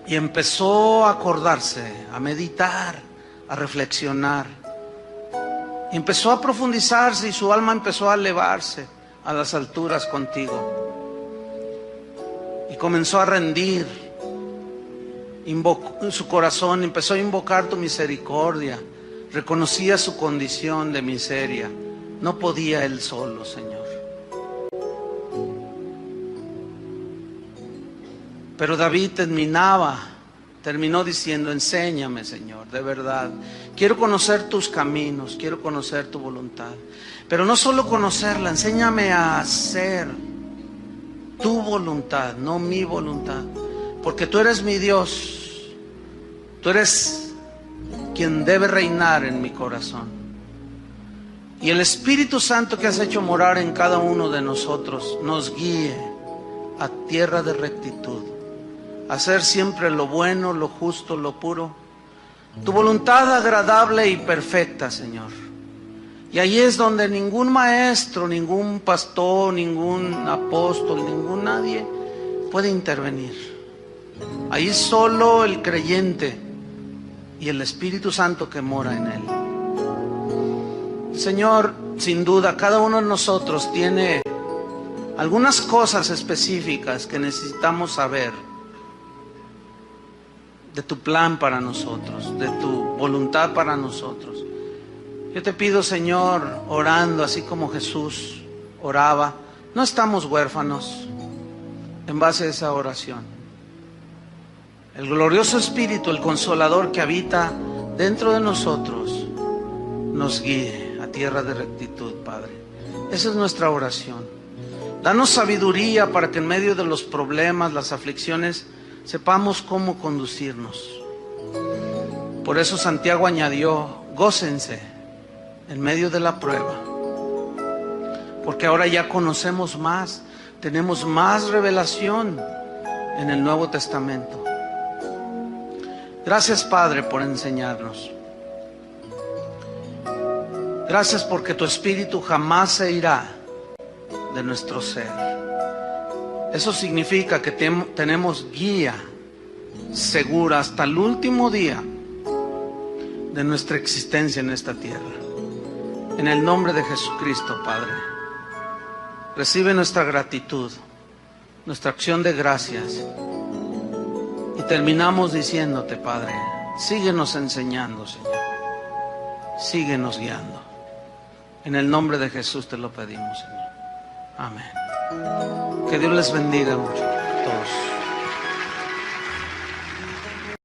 Y empezó a acordarse, a meditar, a reflexionar. Y empezó a profundizarse y su alma empezó a elevarse a las alturas contigo. Y comenzó a rendir. Su corazón empezó a invocar tu misericordia. Reconocía su condición de miseria. No podía él solo, Señor. Pero David terminó diciendo: enséñame, Señor, de verdad. Quiero conocer tus caminos, quiero conocer tu voluntad. Pero no solo conocerla, enséñame a hacer tu voluntad, no mi voluntad. Porque tú eres mi Dios. Tú eres quien debe reinar en mi corazón. Y el Espíritu Santo que has hecho morar en cada uno de nosotros nos guíe a tierra de rectitud, a hacer siempre lo bueno, lo justo, lo puro, tu voluntad agradable y perfecta, Señor. Y ahí es donde ningún maestro, ningún pastor, ningún apóstol, ningún nadie puede intervenir. Ahí solo el creyente y el Espíritu Santo que mora en él. Señor, sin duda, cada uno de nosotros tiene algunas cosas específicas que necesitamos saber de tu plan para nosotros, de tu voluntad para nosotros. Yo te pido, Señor, orando así como Jesús oraba, no estamos huérfanos en base a esa oración. El glorioso Espíritu, el Consolador que habita dentro de nosotros, nos guíe a tierra de rectitud, Padre. Esa es nuestra oración. Danos sabiduría para que en medio de los problemas, las aflicciones, sepamos cómo conducirnos. Por eso Santiago añadió: gócense en medio de la prueba, porque ahora ya conocemos más, tenemos más revelación en el Nuevo Testamento. Gracias, Padre, por enseñarnos. Gracias porque tu Espíritu jamás se irá de nuestro ser. Eso significa que tenemos guía segura hasta el último día de nuestra existencia en esta tierra. En el nombre de Jesucristo, Padre, recibe nuestra gratitud, nuestra acción de gracias. Y terminamos diciéndote, Padre, síguenos enseñando, Señor. Síguenos guiando. En el nombre de Jesús te lo pedimos, Señor. Amén. Que Dios les bendiga mucho a todos.